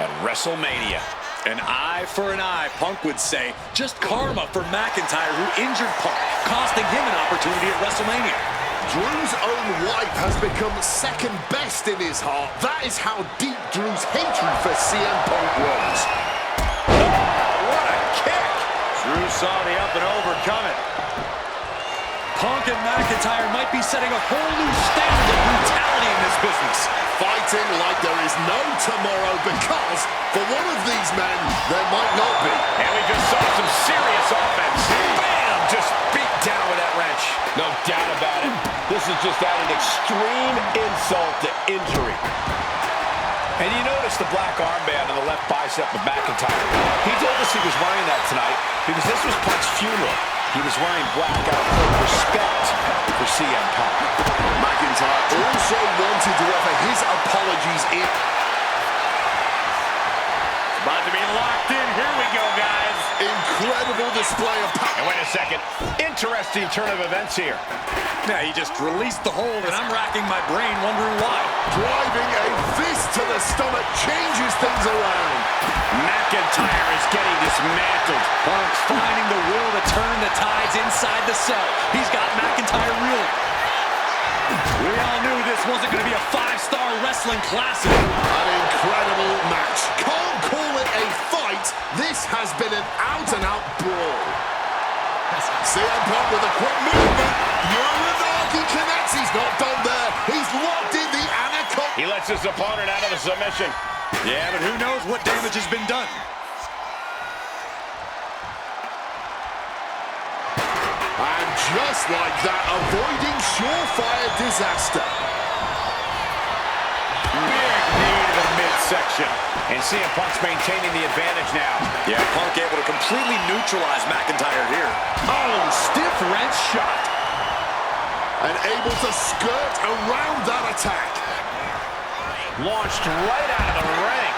at WrestleMania. An eye for an eye, Punk would say. Just karma for McIntyre, who injured Punk, costing him an opportunity at WrestleMania. Drew's own wife has become second best in his heart. That is how deep Drew's hatred for CM Punk runs. What a kick! Drew saw the up and over coming. Punk and McIntyre might be setting a whole new standard of brutality in this business. Fighting like there is no tomorrow, because for one of these men, there might not be. And we just saw some serious offense. Bam! Just beat down with that wrench. No doubt about it. This is just adding extreme insult to injury. And you notice the black armband on the left bicep of McIntyre. He told us he was wearing that tonight because this was Punk's funeral. He was wearing black out of respect for CM Punk. McIntyre also wanted to offer his apologies in... About to be locked in. Here we go, guys. Incredible display of power. And wait a second. Interesting turn of events here. Yeah, he just released the hold, and I'm racking my brain wondering why. Driving a fist to the stomach changes things around. McIntyre is getting dismantled. Punk's finding the will to turn the tides inside the cell. He's got McIntyre reeling. We all knew this wasn't going to be a 5-star wrestling classic. An incredible match. Can't call it a fight. This has been an out-and-out brawl. CM Punk with a quick movement. Uranagi connects. He's not done there. He's locked in the anaconda. He lets his opponent out of the submission. Yeah, but who knows what damage has been done. And just like that, avoiding surefire disaster. Big knee to the midsection. And CM Punk's maintaining the advantage now. Yeah, Punk able to completely neutralize McIntyre here. Oh, stiff wrench shot. And able to skirt around that attack. Launched right out of the ring.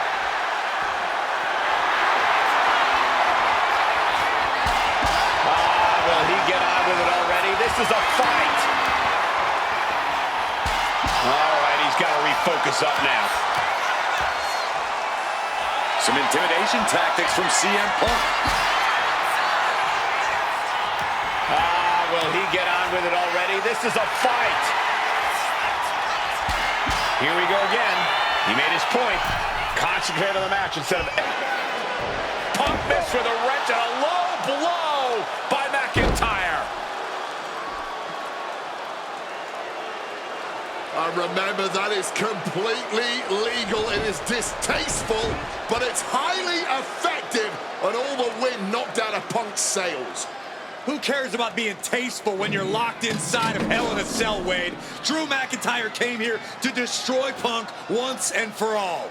Will he get on with it already? This is a fight. All right, he's got to refocus up now. Some intimidation tactics from CM Punk. Will he get on with it already? This is a fight. Here we go again. He made his point. Concentrate on the match instead of... Punk missed with a wrench and a low blow by McIntyre. Remember, that is completely legal. It is distasteful, but it's highly effective, and all the wind knocked out of Punk's sails. Who cares about being tasteful when you're locked inside of Hell in a Cell, Wade? Drew McIntyre came here to destroy Punk once and for all.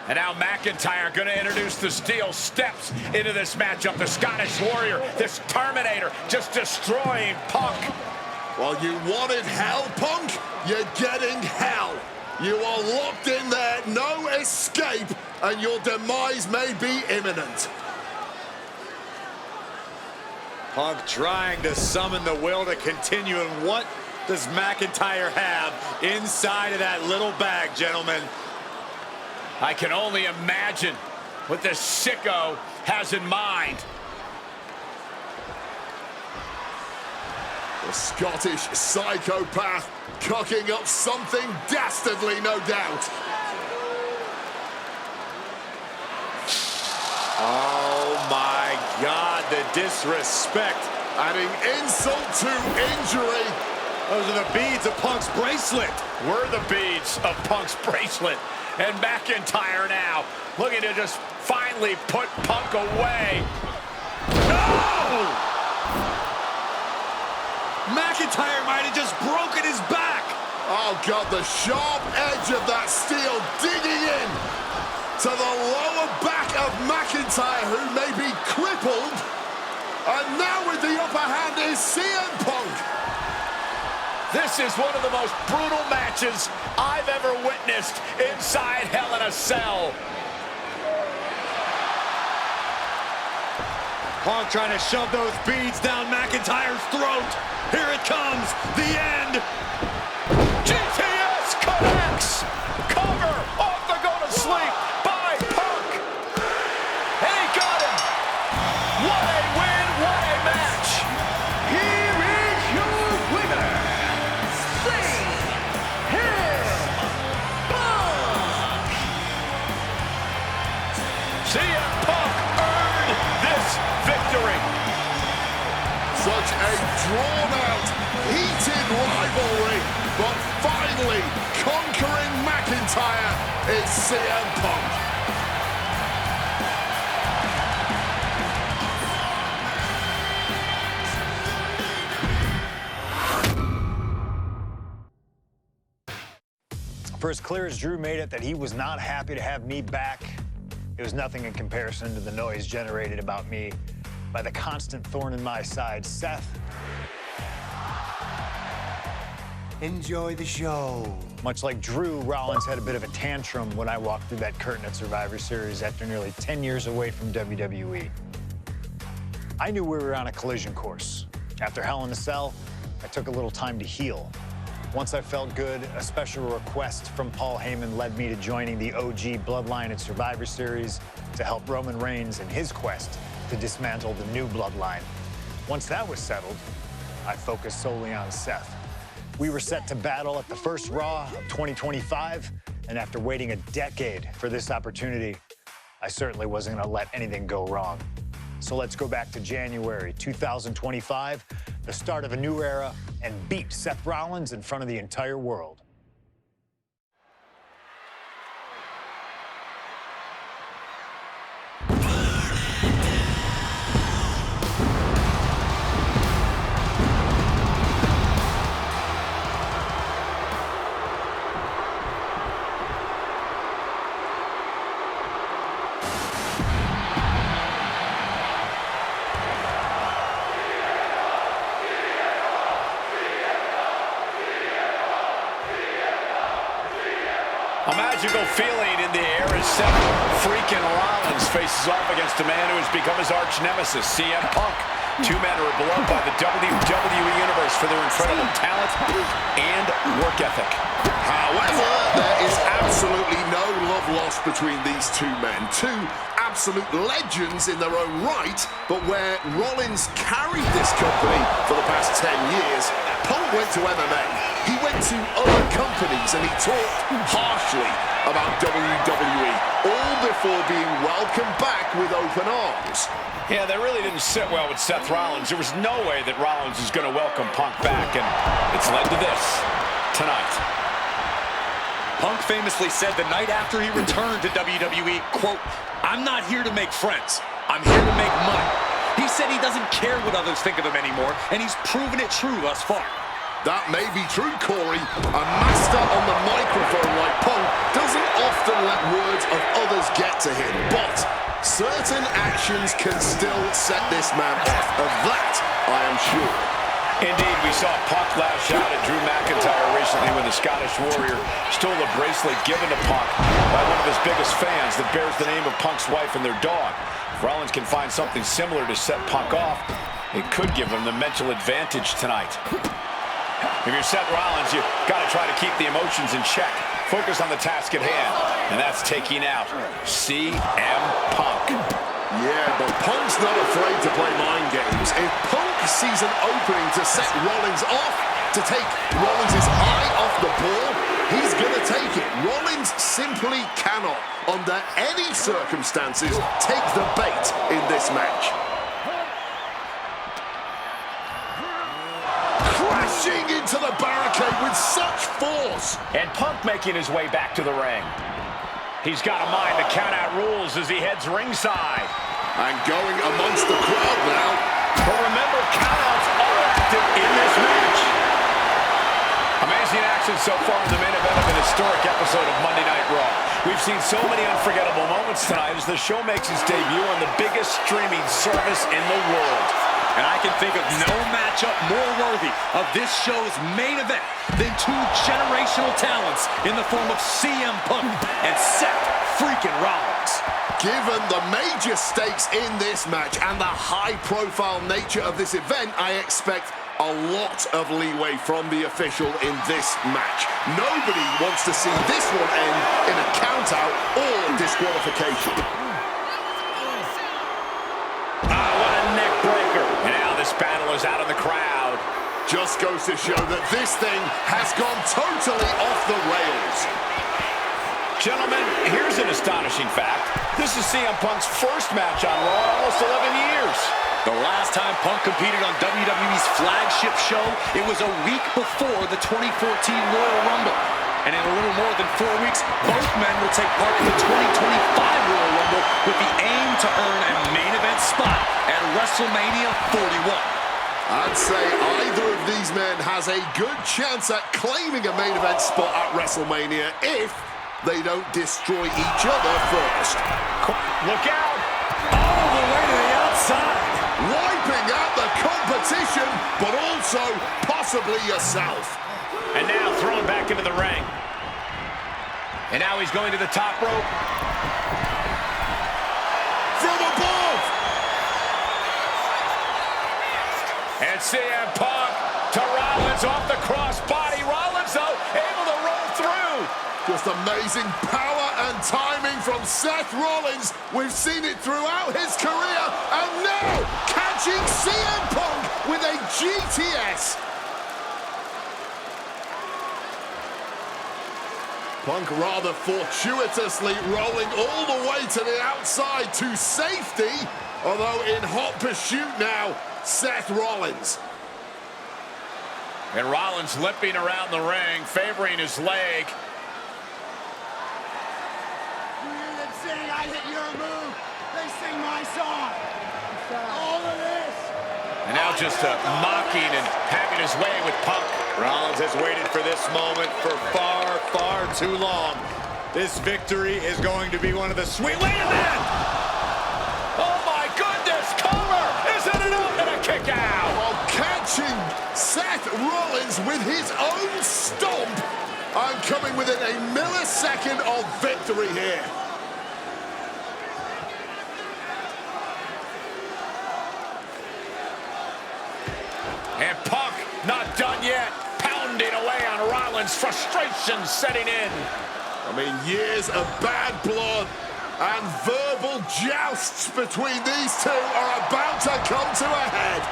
And now McIntyre going to introduce the steel steps into this matchup. The Scottish Warrior, this Terminator, just destroying Punk. Well, you wanted hell, Punk? You're getting hell. You are locked in there, no escape, and your demise may be imminent. Punk trying to summon the will to continue, and what does McIntyre have inside of that little bag, gentlemen? I can only imagine what this sicko has in mind. The Scottish psychopath cooking up something dastardly, no doubt. Oh my God, the disrespect. Adding insult to injury. Those are the beads of Punk's bracelet. We're the beads of Punk's bracelet. And McIntyre now looking to just finally put Punk away. No! McIntyre might have just broken his back. Oh God, the sharp edge of that steel digging in to the lower back of McIntyre, who may be crippled. And now with the upper hand is CM Punk. This is one of the most brutal matches I've ever witnessed inside Hell in a Cell. Punk trying to shove those beads down McIntyre's throat. Here it comes, the end. GTS connects. Cover off the go to sleep by Punk. And he got him. What a win, what a match. Here is your winner, CM Punk earned this victory. Such a drawn-out, heated rivalry, but finally conquering McIntyre is CM Punk. For as clear as Drew made it that he was not happy to have me back, it was nothing in comparison to the noise generated about me by the constant thorn in my side, Seth. Enjoy the show. Much like Drew, Rollins had a bit of a tantrum when I walked through that curtain at Survivor Series after nearly 10 years away from WWE. I knew we were on a collision course. After Hell in a Cell, I took a little time to heal. Once I felt good, a special request from Paul Heyman led me to joining the OG Bloodline at Survivor Series to help Roman Reigns in his quest to dismantle the new Bloodline. Once that was settled, I focused solely on Seth. We were set to battle at the first Raw of 2025, and after waiting a decade for this opportunity, I certainly wasn't going to let anything go wrong. So let's go back to January 2025, the start of a new era, and beat Seth Rollins in front of the entire world. A magical feeling in the air as Seth freaking Rollins faces off against a man who has become his arch nemesis, CM Punk. Two men who are beloved by the WWE Universe for their incredible talent and work ethic. However, there is absolutely no love lost between these two men. Two absolute legends in their own right, but where Rollins carried this company for the past 10 years, Punk went to MMA. He went to other companies and he talked harshly about WWE, all before being welcomed back with open arms. Yeah, that really didn't sit well with Seth Rollins. There was no way that Rollins was going to welcome Punk back, and it's led to this tonight. Punk famously said the night after he returned to WWE, quote, "I'm not here to make friends. I'm here to make money." He said he doesn't care what others think of him anymore, and he's proven it true thus far. That may be true, Corey. A master on the microphone like Punk doesn't often let words of others get to him, but certain actions can still set this man off. Of that, I am sure. Indeed, we saw Punk lash out at Drew McIntyre recently when the Scottish Warrior stole a bracelet given to Punk by one of his biggest fans that bears the name of Punk's wife and their dog. If Rollins can find something similar to set Punk off, it could give him the mental advantage tonight. If you're Seth Rollins, you got to try to keep the emotions in check. Focus on the task at hand, and that's taking out CM Punk. Yeah, but Punk's not afraid to play mind games. If Punk sees an opening to set Rollins off, to take Rollins' eye off the ball, he's going to take it. Rollins simply cannot, under any circumstances, take the bait in this match. Crashing into the barricade with such force. And Punk making his way back to the ring. He's got to mind the count-out rules as he heads ringside. And going amongst the crowd now. But remember, countouts are active in this match. Amazing action so far in the main event of an historic episode of Monday Night Raw. We've seen so many unforgettable moments tonight as the show makes its debut on the biggest streaming service in the world. And I can think of no matchup more worthy of this show's main event than two generational talents in the form of CM Punk and Seth freaking Rollins. Given the major stakes in this match and the high-profile nature of this event, I expect a lot of leeway from the official in this match. Nobody wants to see this one end in a count-out or disqualification. What a neck breaker. And now this battle is out of the crowd. Just goes to show that this thing has gone totally off the rails. Gentlemen, here's an astonishing fact. This is CM Punk's first match on Raw in almost 11 years. The last time Punk competed on WWE's flagship show, it was a week before the 2014 Royal Rumble. And in a little more than 4 weeks, both men will take part in the 2025 Royal Rumble with the aim to earn a main event spot at WrestleMania 41. I'd say either of these men has a good chance at claiming a main event spot at WrestleMania if they don't destroy each other first. Look out! All the way to the outside! Wiping out the competition, but also possibly yourself. And now thrown back into the ring. And now he's going to the top rope. From above! And CM Punk to Rollins off the crossbody. Rollins, though, able to roll through. Just amazing power and timing from Seth Rollins. We've seen it throughout his career, and now catching CM Punk with a GTS. Punk rather fortuitously rolling all the way to the outside to safety, although in hot pursuit now, Seth Rollins. And Rollins limping around the ring, favoring his leg. I hit your move. They sing my song. All of this. And now just mocking and having his way with Punk. Rollins has waited for this moment for far, far too long. This victory is going to be one of the sweet... Wait a minute! Oh my goodness! Cover! Isn't it up? And a kick out! While catching Seth Rollins with his own stomp, and coming within a millisecond of victory here. And Punk not done yet. Pounding away on Rollins. Frustration setting in. I mean, years of bad blood and verbal jousts between these two are about to come to a head.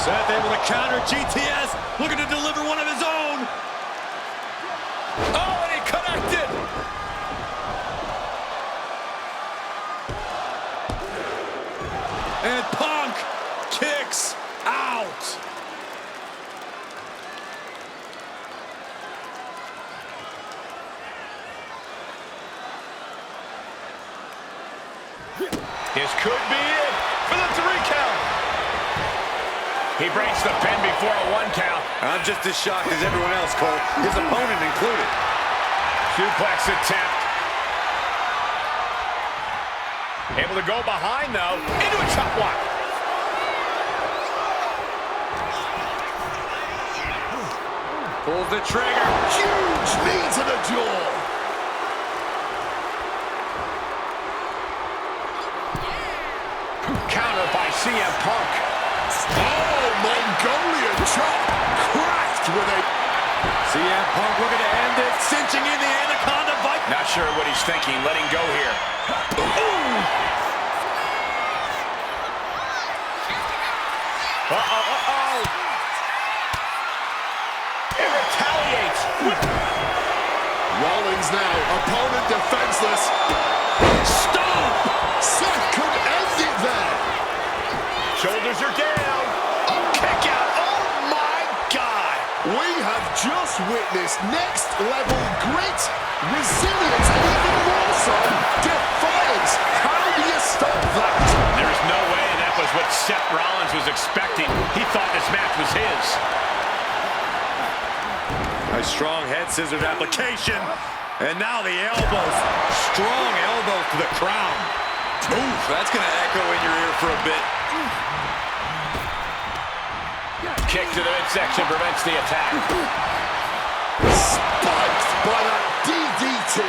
Seth able to counter GTS, looking to deliver one of his own. Oh, and he connected. And Punk kicks out. This could be it for the 3 count. He breaks the pin before a 1 count. I'm just as shocked as everyone else, Cole, his opponent included. Suplex attempt. Able to go behind, though, into a top one. Pulls the trigger. Huge knee to the jaw. Counter by CM Punk. Oh, my Mongolian chop cracked with a... CM Punk looking to end it, cinching in the Anaconda Bite. Not sure what he's thinking, letting go here. Uh-oh. It retaliates. Rollins now, opponent defenseless. Stop! Seth could end it there. Shoulders are down. A kick out. Oh, my God. We have just witnessed next level grit, resilience, and even more so, defiance. How do you stop that? There is no way that was what Seth Rollins was expecting. He thought this match was his. A strong head scissored application. And now the elbows. Strong elbows to the crown. Oof, that's going to echo in your ear for a bit. Kick to the midsection prevents the attack. Spiked by that DDT.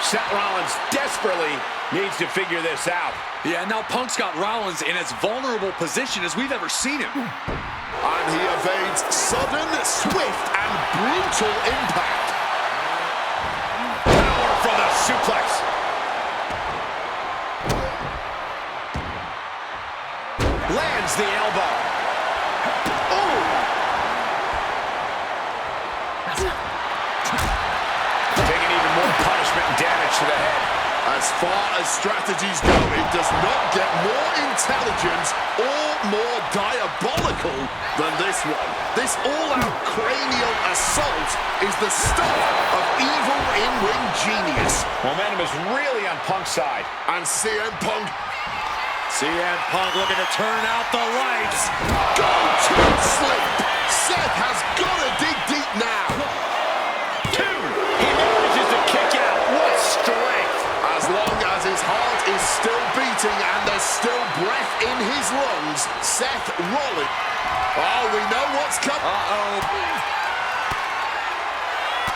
Seth Rollins desperately needs to figure this out. Yeah, now Punk's got Rollins in as vulnerable position as we've ever seen him. And he evades sudden, swift, and brutal impact. Power for the suplex. Lands the elbow. Oh! Taking even more punishment and damage to the head. As far as strategies go, it does not get more intelligent or more diabolical than this one. This all-out cranial assault is the stuff of evil in-ring genius. Momentum is really on Punk's side. And CM Punk looking to turn out the lights. go to sleep. Seth has got to dig deep now. Two. He manages to kick out. What strength. As long as his heart is still beating and there's still breath in his lungs, Seth Rollins. Oh, we know what's coming.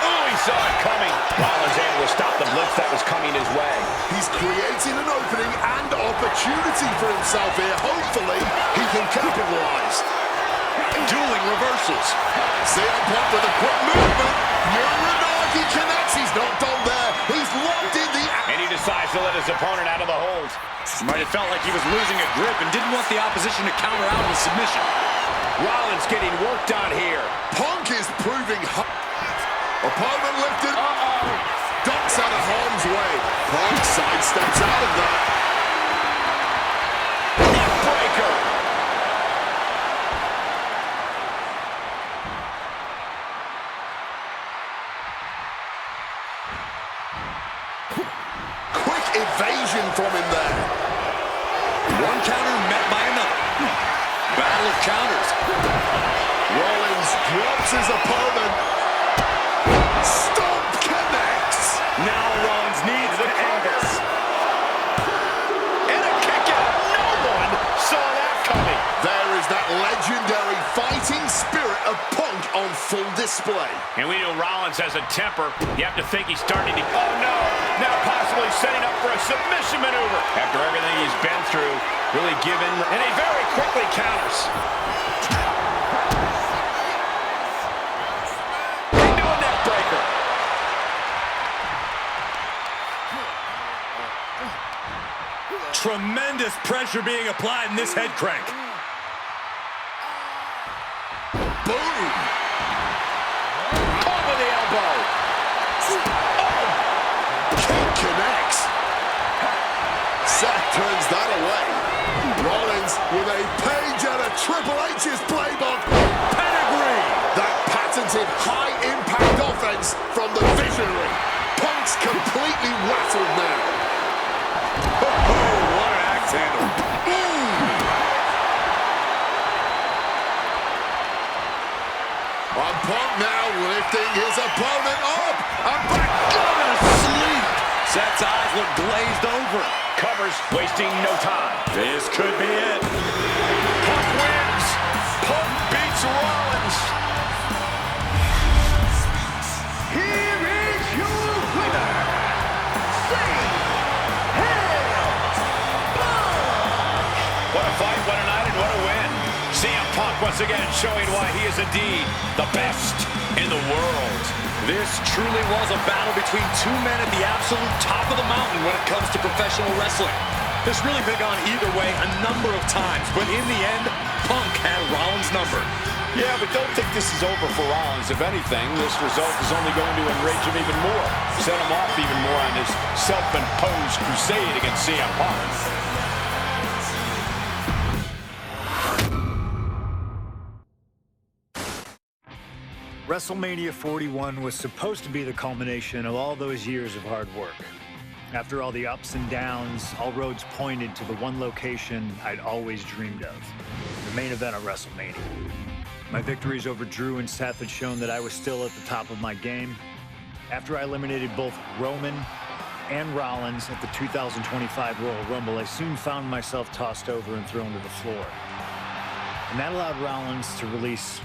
Oh, he saw it coming. Rollins able to stop the blitz that was coming his way. He's creating an opening and opportunity for himself here. Hopefully, he can capitalize. Dueling reversals. CM Punk with a quick movement. Uranagi connects. He's not done there. He's locked in the... And he decides to let his opponent out of the hold. Might have felt like he was losing a grip and didn't want the opposition to counter out with submission. Rollins getting worked on here. Punk is proving... Opponent lifted. Ducks out of harm's way. Punk sidesteps out of that. Breaker. Quick evasion from him there. One counter met by another. Battle of counters. Rollins drops his opponent. Stomp connects. Now Rollins needs to end this. And a kick out. No one saw that coming. There is that legendary fighting spirit of Punk on full display. And we know Rollins has a temper. You have to think he's starting to... Oh, no. Now possibly setting up for a submission maneuver. After everything he's been through, really given... And he very quickly counters. Into a neck breaker. Tremendous pressure being applied in this head crank. Boom. Over the elbow. Kick connects. Seth turns that away. Rollins with a page out of Triple H's playbook. Pedigree. That patented high-impact offense from the visionary. Punk's completely rattled now. What an axe handle. And Punk now lifting his opponent up. And back going to sleep. Seth's eyes look glazed over. Covers, wasting no time. This could be it. Punk wins. Punk beats Rollins. Here is your winner, What a fight, what a night, and what a win. CM Punk once once again showing why he is indeed the best in the world. This truly was a battle between two men at the absolute top of the mountain when it comes to professional wrestling. This really been gone either way a number of times, but in the end, Punk had Rollins' number. Yeah, but don't think this is over for Rollins. If anything, this result is only going to enrage him even more, set him off even more on his self-imposed crusade against CM Punk. WrestleMania 41 was supposed to be the culmination of all those years of hard work. After all the ups and downs, all roads pointed to the one location I'd always dreamed of, the main event of WrestleMania. My victories over Drew and Seth had shown that I was still at the top of my game. After I eliminated both Roman and Rollins at the 2025 Royal Rumble, I soon found myself tossed over and thrown to the floor. And that allowed Rollins to release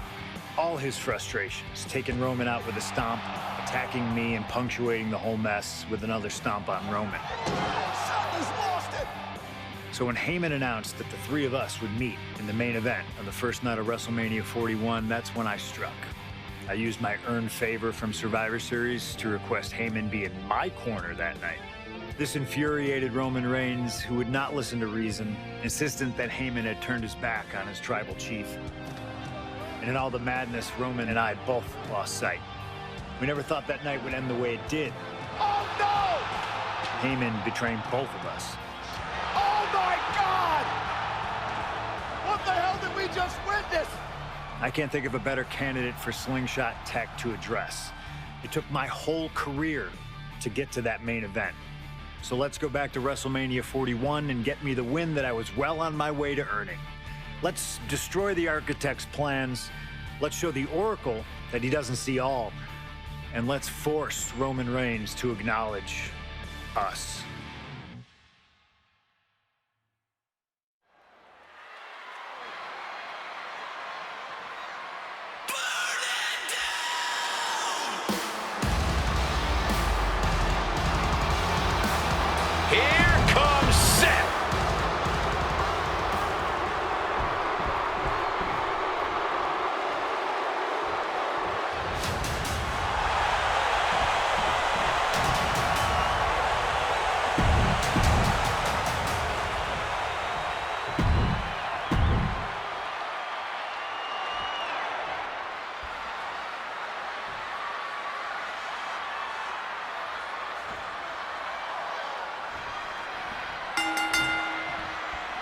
all his frustrations, taking Roman out with a stomp, attacking me, and punctuating the whole mess with another stomp on Roman. So when Heyman announced that the three of us would meet in the main event on the first night of WrestleMania 41, that's when I struck. I used my earned favor from Survivor Series to request Heyman be in my corner that night. This infuriated Roman Reigns, who would not listen to reason, insistent that Heyman had turned his back on his tribal chief. And in all the madness, Roman and I both lost sight. We never thought that night would end the way it did. Oh, no! Heyman betraying both of us. Oh, my God! What the hell did we just witness? I can't think of a better candidate for slingshot tech to address. It took my whole career to get to that main event. So let's go back to WrestleMania 41 and get me the win that I was well on my way to earning. Let's destroy the Architect's plans. Let's show the Oracle that he doesn't see all. And let's force Roman Reigns to acknowledge us. Here comes Seth.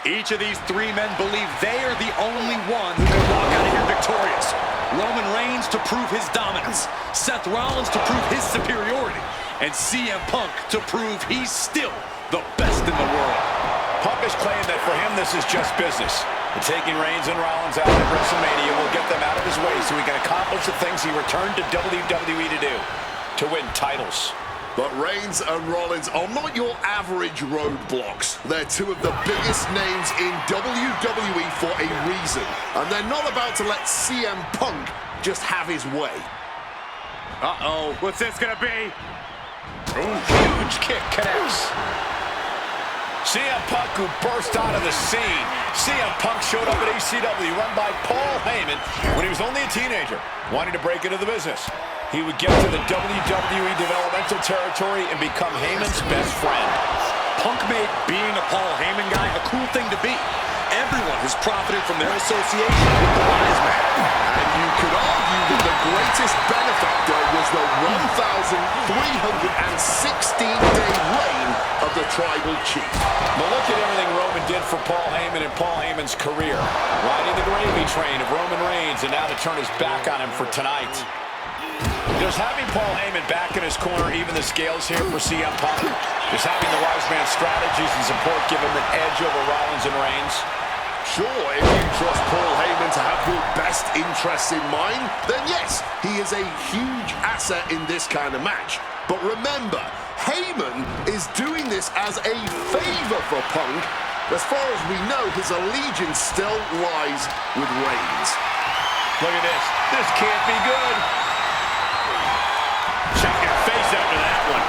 Each of these three men believe they are the only one who can walk out of here victorious. Roman Reigns to prove his dominance, Seth Rollins to prove his superiority, and CM Punk to prove he's still the best in the world. Punk has claimed that for him this is just business. And taking Reigns and Rollins out at WrestleMania will get them out of his way so he can accomplish the things he returned to WWE to do, to win titles. But Reigns and Rollins are not your average roadblocks. They're two of the biggest names in WWE for a reason. And they're not about to let CM Punk just have his way. Uh-oh, what's this gonna be? Ooh, huge kick connects. CM Punk, who burst out of the scene. CM Punk showed up at ECW, run by Paul Heyman, when he was only a teenager, wanting to break into the business. He would get to the WWE developmental territory and become Heyman's best friend. Punk made being a Paul Heyman guy a cool thing to be. Everyone has profited from their association with the wise man. And you could argue that the greatest benefactor was the 1,316-day reign of the Tribal Chief. But look at everything Roman did for Paul Heyman and Paul Heyman's career. Riding the gravy train of Roman Reigns, and now to turn his back on him for tonight. Does having Paul Heyman back in his corner even the scales here for CM Punk? Does having the wise man's strategies and support give him an edge over Rollins and Reigns? Sure, if you trust Paul Heyman to have your best interests in mind, then yes, he is a huge asset in this kind of match. But remember, Heyman is doing this as a favor for Punk. As far as we know, his allegiance still lies with Reigns. Look at this. This can't be good. Check your face after that one.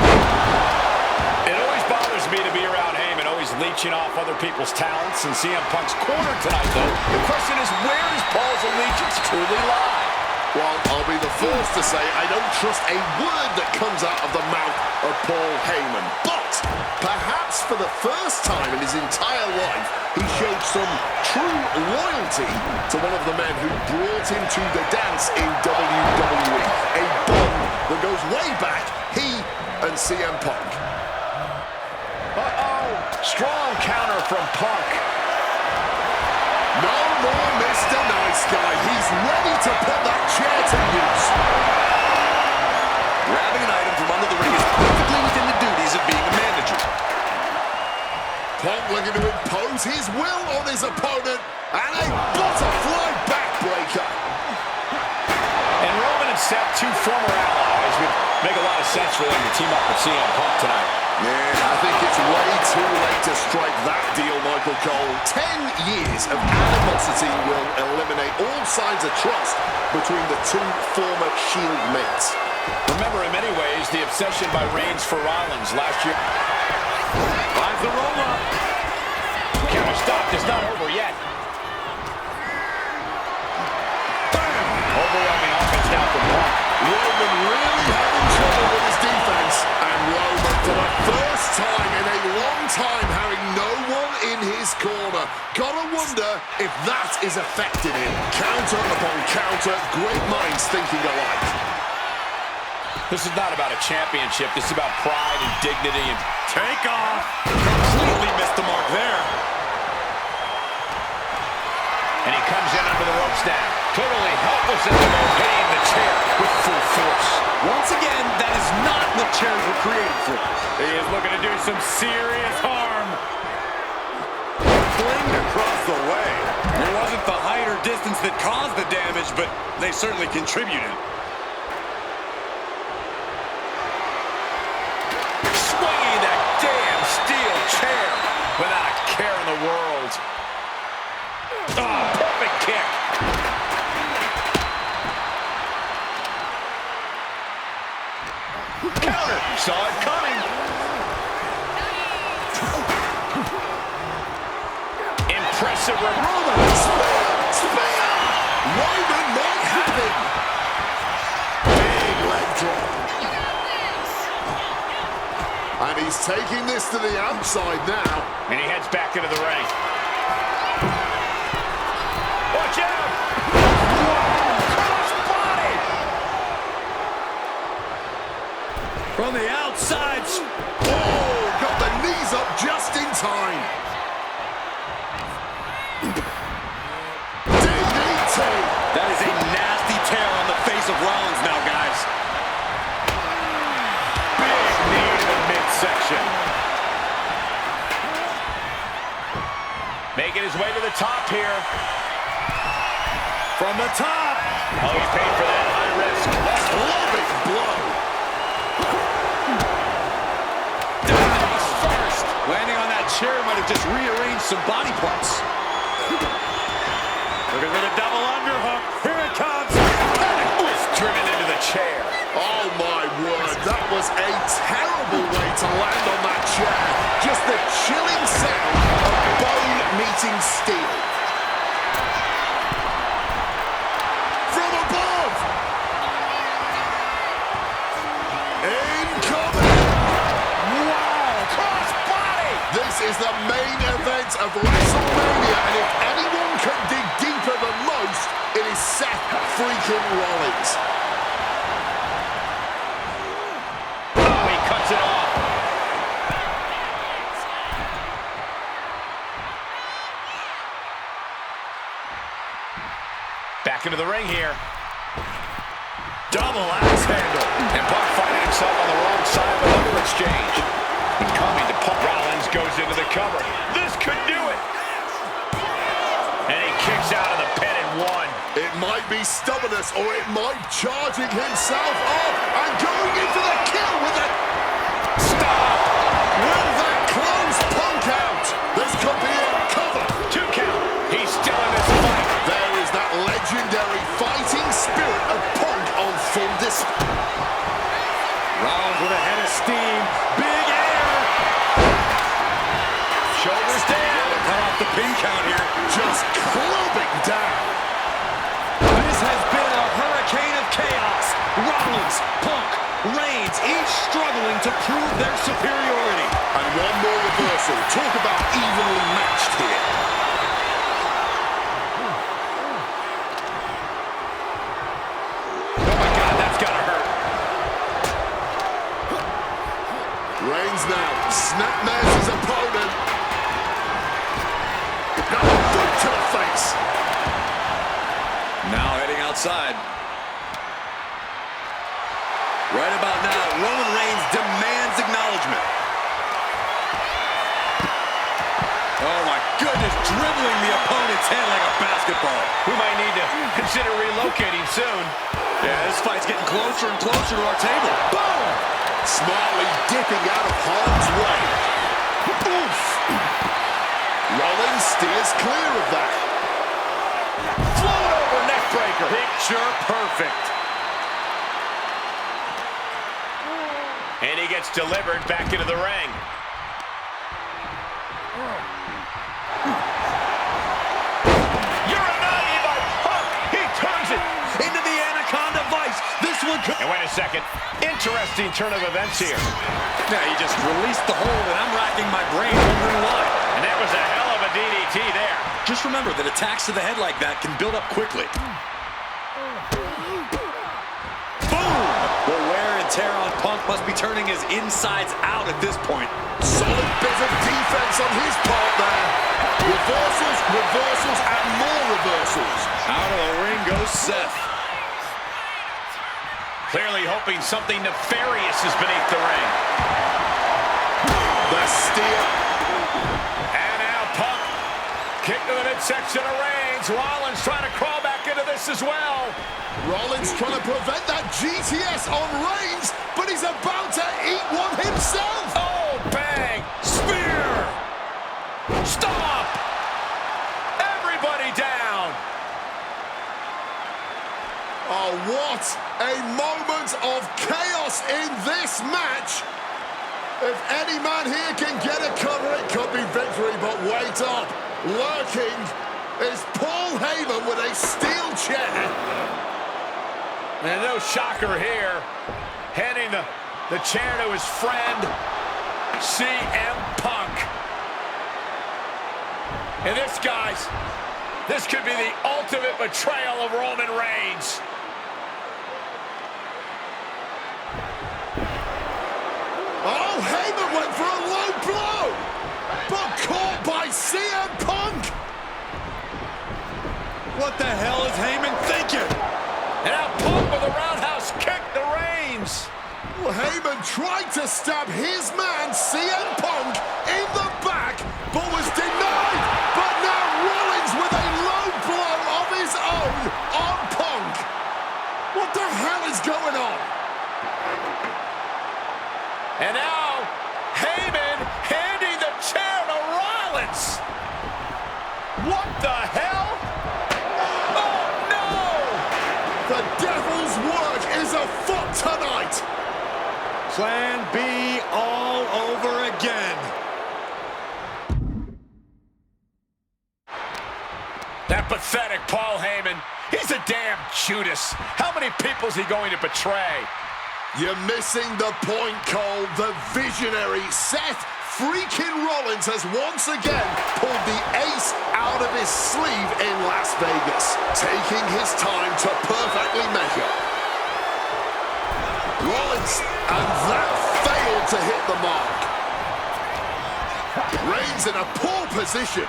It always bothers me to be around Heyman, always leaping leeching off other people's talents in CM Punk's corner tonight, though. The question is, where does Paul's allegiance truly lie? Well, I'll be the first to say I don't trust a word that comes out of the mouth of Paul Heyman. But perhaps for the first time in his entire life, he showed some true loyalty to one of the men who brought him to the dance in WWE. A bond that goes way back, he and CM Punk. Uh-oh! Strong counter from Punk. No more Mr. Nice Guy. He's ready to put that chair to use. Grabbing an item from under the ring is perfectly within the duties of being a manager. Punk looking to impose his will on his opponent, and a butterfly backbreaker. And Roman and Seth, two former allies, would make a lot of sense for them to team up with CM Punk tonight. Yeah, I think it's way too late to strike that deal, Michael Cole. 10 years of animosity will eliminate all signs of trust between the two former Shield mates. Remember, in many ways, the obsession by Reigns for Rollins last year. Finds the roll-up. Counter stop is not over yet. Bam! Overwhelming offense now from Punk. Roman really having trouble with his defense. And Roman, for the first time in a long time, having no one in his corner. Gotta wonder if that is affecting him. Counter upon counter, great minds thinking alike. This is not about a championship. This is about pride and dignity and Take off. Completely missed the mark there. And he comes in under the ropes now. Totally helpless at the moment, hitting the chair with full force. Once again, that is not what chairs were created for. He is looking to do some serious harm. Flinged across the way. It wasn't the height or distance that caused the damage, but they certainly contributed. Swinging that damn steel chair without a care in the world. Oh, perfect kick. Counter. Saw it coming. Impressive removal. Spear! Roman might have him. Big leg drop. And he's taking this to the outside now. And he heads back into the ring. Watch out! Crossbody! From the outside. Oh, got the knees up just in time. DDT. That is a nasty tear on the face of Rollins now, guys. Big knee to the midsection. Making his way to the top here. From the top. Oh, he paid for that high risk. Clubbing blow. Face first. Landing on that chair might have just rearranged some body parts. Looking for the double underhook. Here it comes. Was driven into the chair. Oh my word, that was a terrible way to land on that chair. Just the chilling sound of bone meeting steel. From above. Incoming. Wow. Cross body. This is the main event of WrestleMania, and if anyone can dig deeper than most, it is Seth freaking Rollins. Oh, he cuts it off. Back into the ring here. Double axe handle. And Punk finding himself on the wrong side of another exchange. And coming to Punk. Rollins goes into the cover. This could do it. And he kicks out of the pin and one. It might be stubbornness, or it might charging himself off and going in for the kill with it. Stop. Will that close Punk out? This could be a cover. 2 count. He's still in this fight. There is that legendary fighting spirit of Punk on full display. Rollins with a head of steam. Big air. Shoulder off the pin count here. Just clubbing down. This has been a hurricane of chaos. Rollins, Punk, Reigns, each struggling to prove their superiority. And one more reversal. Talk about evenly matched here. Oh my God, that's gotta hurt. Reigns now snapmares his opponent. Boot to the face. Now heading outside. Right about now, Roman Reigns demands acknowledgement. Oh my goodness, dribbling the opponent's head like a basketball. We might need to consider relocating soon. Yeah, this fight's getting closer and closer to our table. Boom! Smartly dipping out of harm's way. Oof! Rollins steers clear of that. Float over neck breaker. Picture perfect. And he gets delivered back into the ring. Uranagi by Punk. He turns it into the Anaconda Vice. This one could... And wait a second. Interesting turn of events here. Yeah, he just released the hold, and I'm racking my brain wondering why. And that was a hell of a DDT there. Just remember that attacks to the head like that can build up quickly. Boom! The wear and tear on Punk must be turning his insides out at this point. Solid bit of defense on his part there. Reversals, reversals, and more reversals. Out of the ring goes Seth. Clearly hoping something nefarious is beneath the ring. The steer. And now Punk. Kick to the midsection of Reigns. Rollins trying to crawl back into this as well. Rollins trying to prevent that GTS on Reigns, but he's about to eat one himself. Oh, bang. Spear. Stop. Everybody down. Oh, what a moment of chaos in this match. If any man here can get a cover, it could be victory, but wait up. Lurking is Paul Heyman with a steel chair. And no shocker here. Handing the chair to his friend, CM Punk. And this, guys, this could be the ultimate betrayal of Roman Reigns. Oh, Heyman went for a low blow, but caught by CM Punk. What the hell is Heyman thinking? And now Punk with a roundhouse kick to Reigns. Well, Heyman tried to stab his man, CM Punk, in the back, but was denied. But now Rollins with a low blow of his own on Punk. What the hell is going on? And now Heyman handing the chair to Rollins. What the hell? Oh, no! The devil's work is afoot tonight. Plan B all over again. That pathetic Paul Heyman. He's a damn Judas. How many people is he going to betray? You're missing the point, Cole. The visionary Seth freaking Rollins has once again pulled the ace out of his sleeve in Las Vegas, taking his time to perfectly measure. Rollins, and that failed to hit the mark. Reigns in a poor position.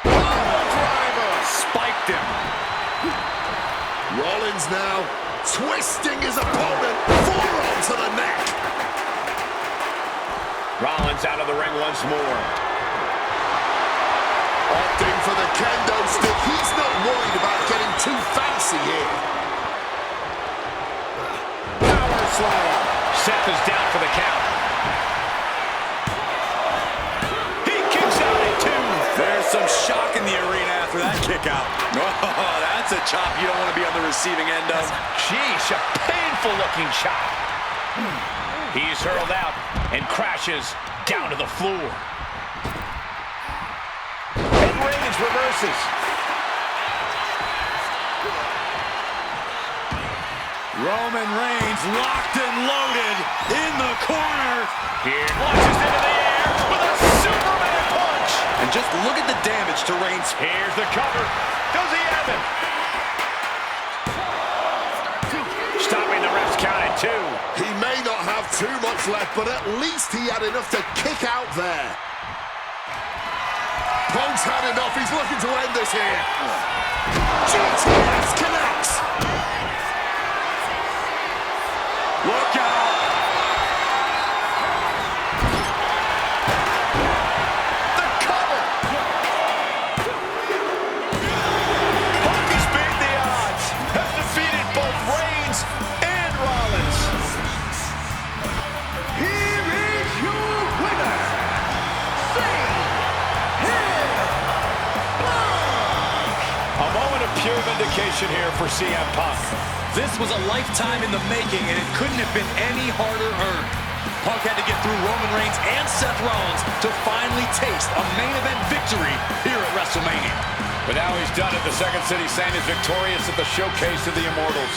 Driver spiked him. Rollins now twisting his opponent, forearm to the neck. Rollins out of the ring once more. Opting for the kendo stick. He's not worried about getting too fancy here. Power slam. Seth is down for the count. He kicks out at 2. There's some shock in the arena after that kick out. Oh, that's a chop you don't want to be on the receiving end of. Sheesh, a painful looking chop. He's hurled out and crashes down to the floor. Reigns reverses. Roman Reigns locked and loaded in the corner. Here, launches into the air with a Superman punch. And just look at the damage to Reigns. Here's the cover. Does he have it? Stopping the ref's count at 2. He may not have too much left, but at least he had enough to kick out there. Punk's had enough. He's looking to end this here. GTS connects. Look out. The cover. Punk has beat the odds. Has defeated both Reigns and Rollins. Here is your winner, A moment of pure vindication here for CM Punk. This was a lifetime in the making, and it couldn't have been any harder earned. Punk had to get through Roman Reigns and Seth Rollins to finally taste a main event victory here at WrestleMania. But now he's done it. The Second City Saint is victorious at the Showcase of the Immortals.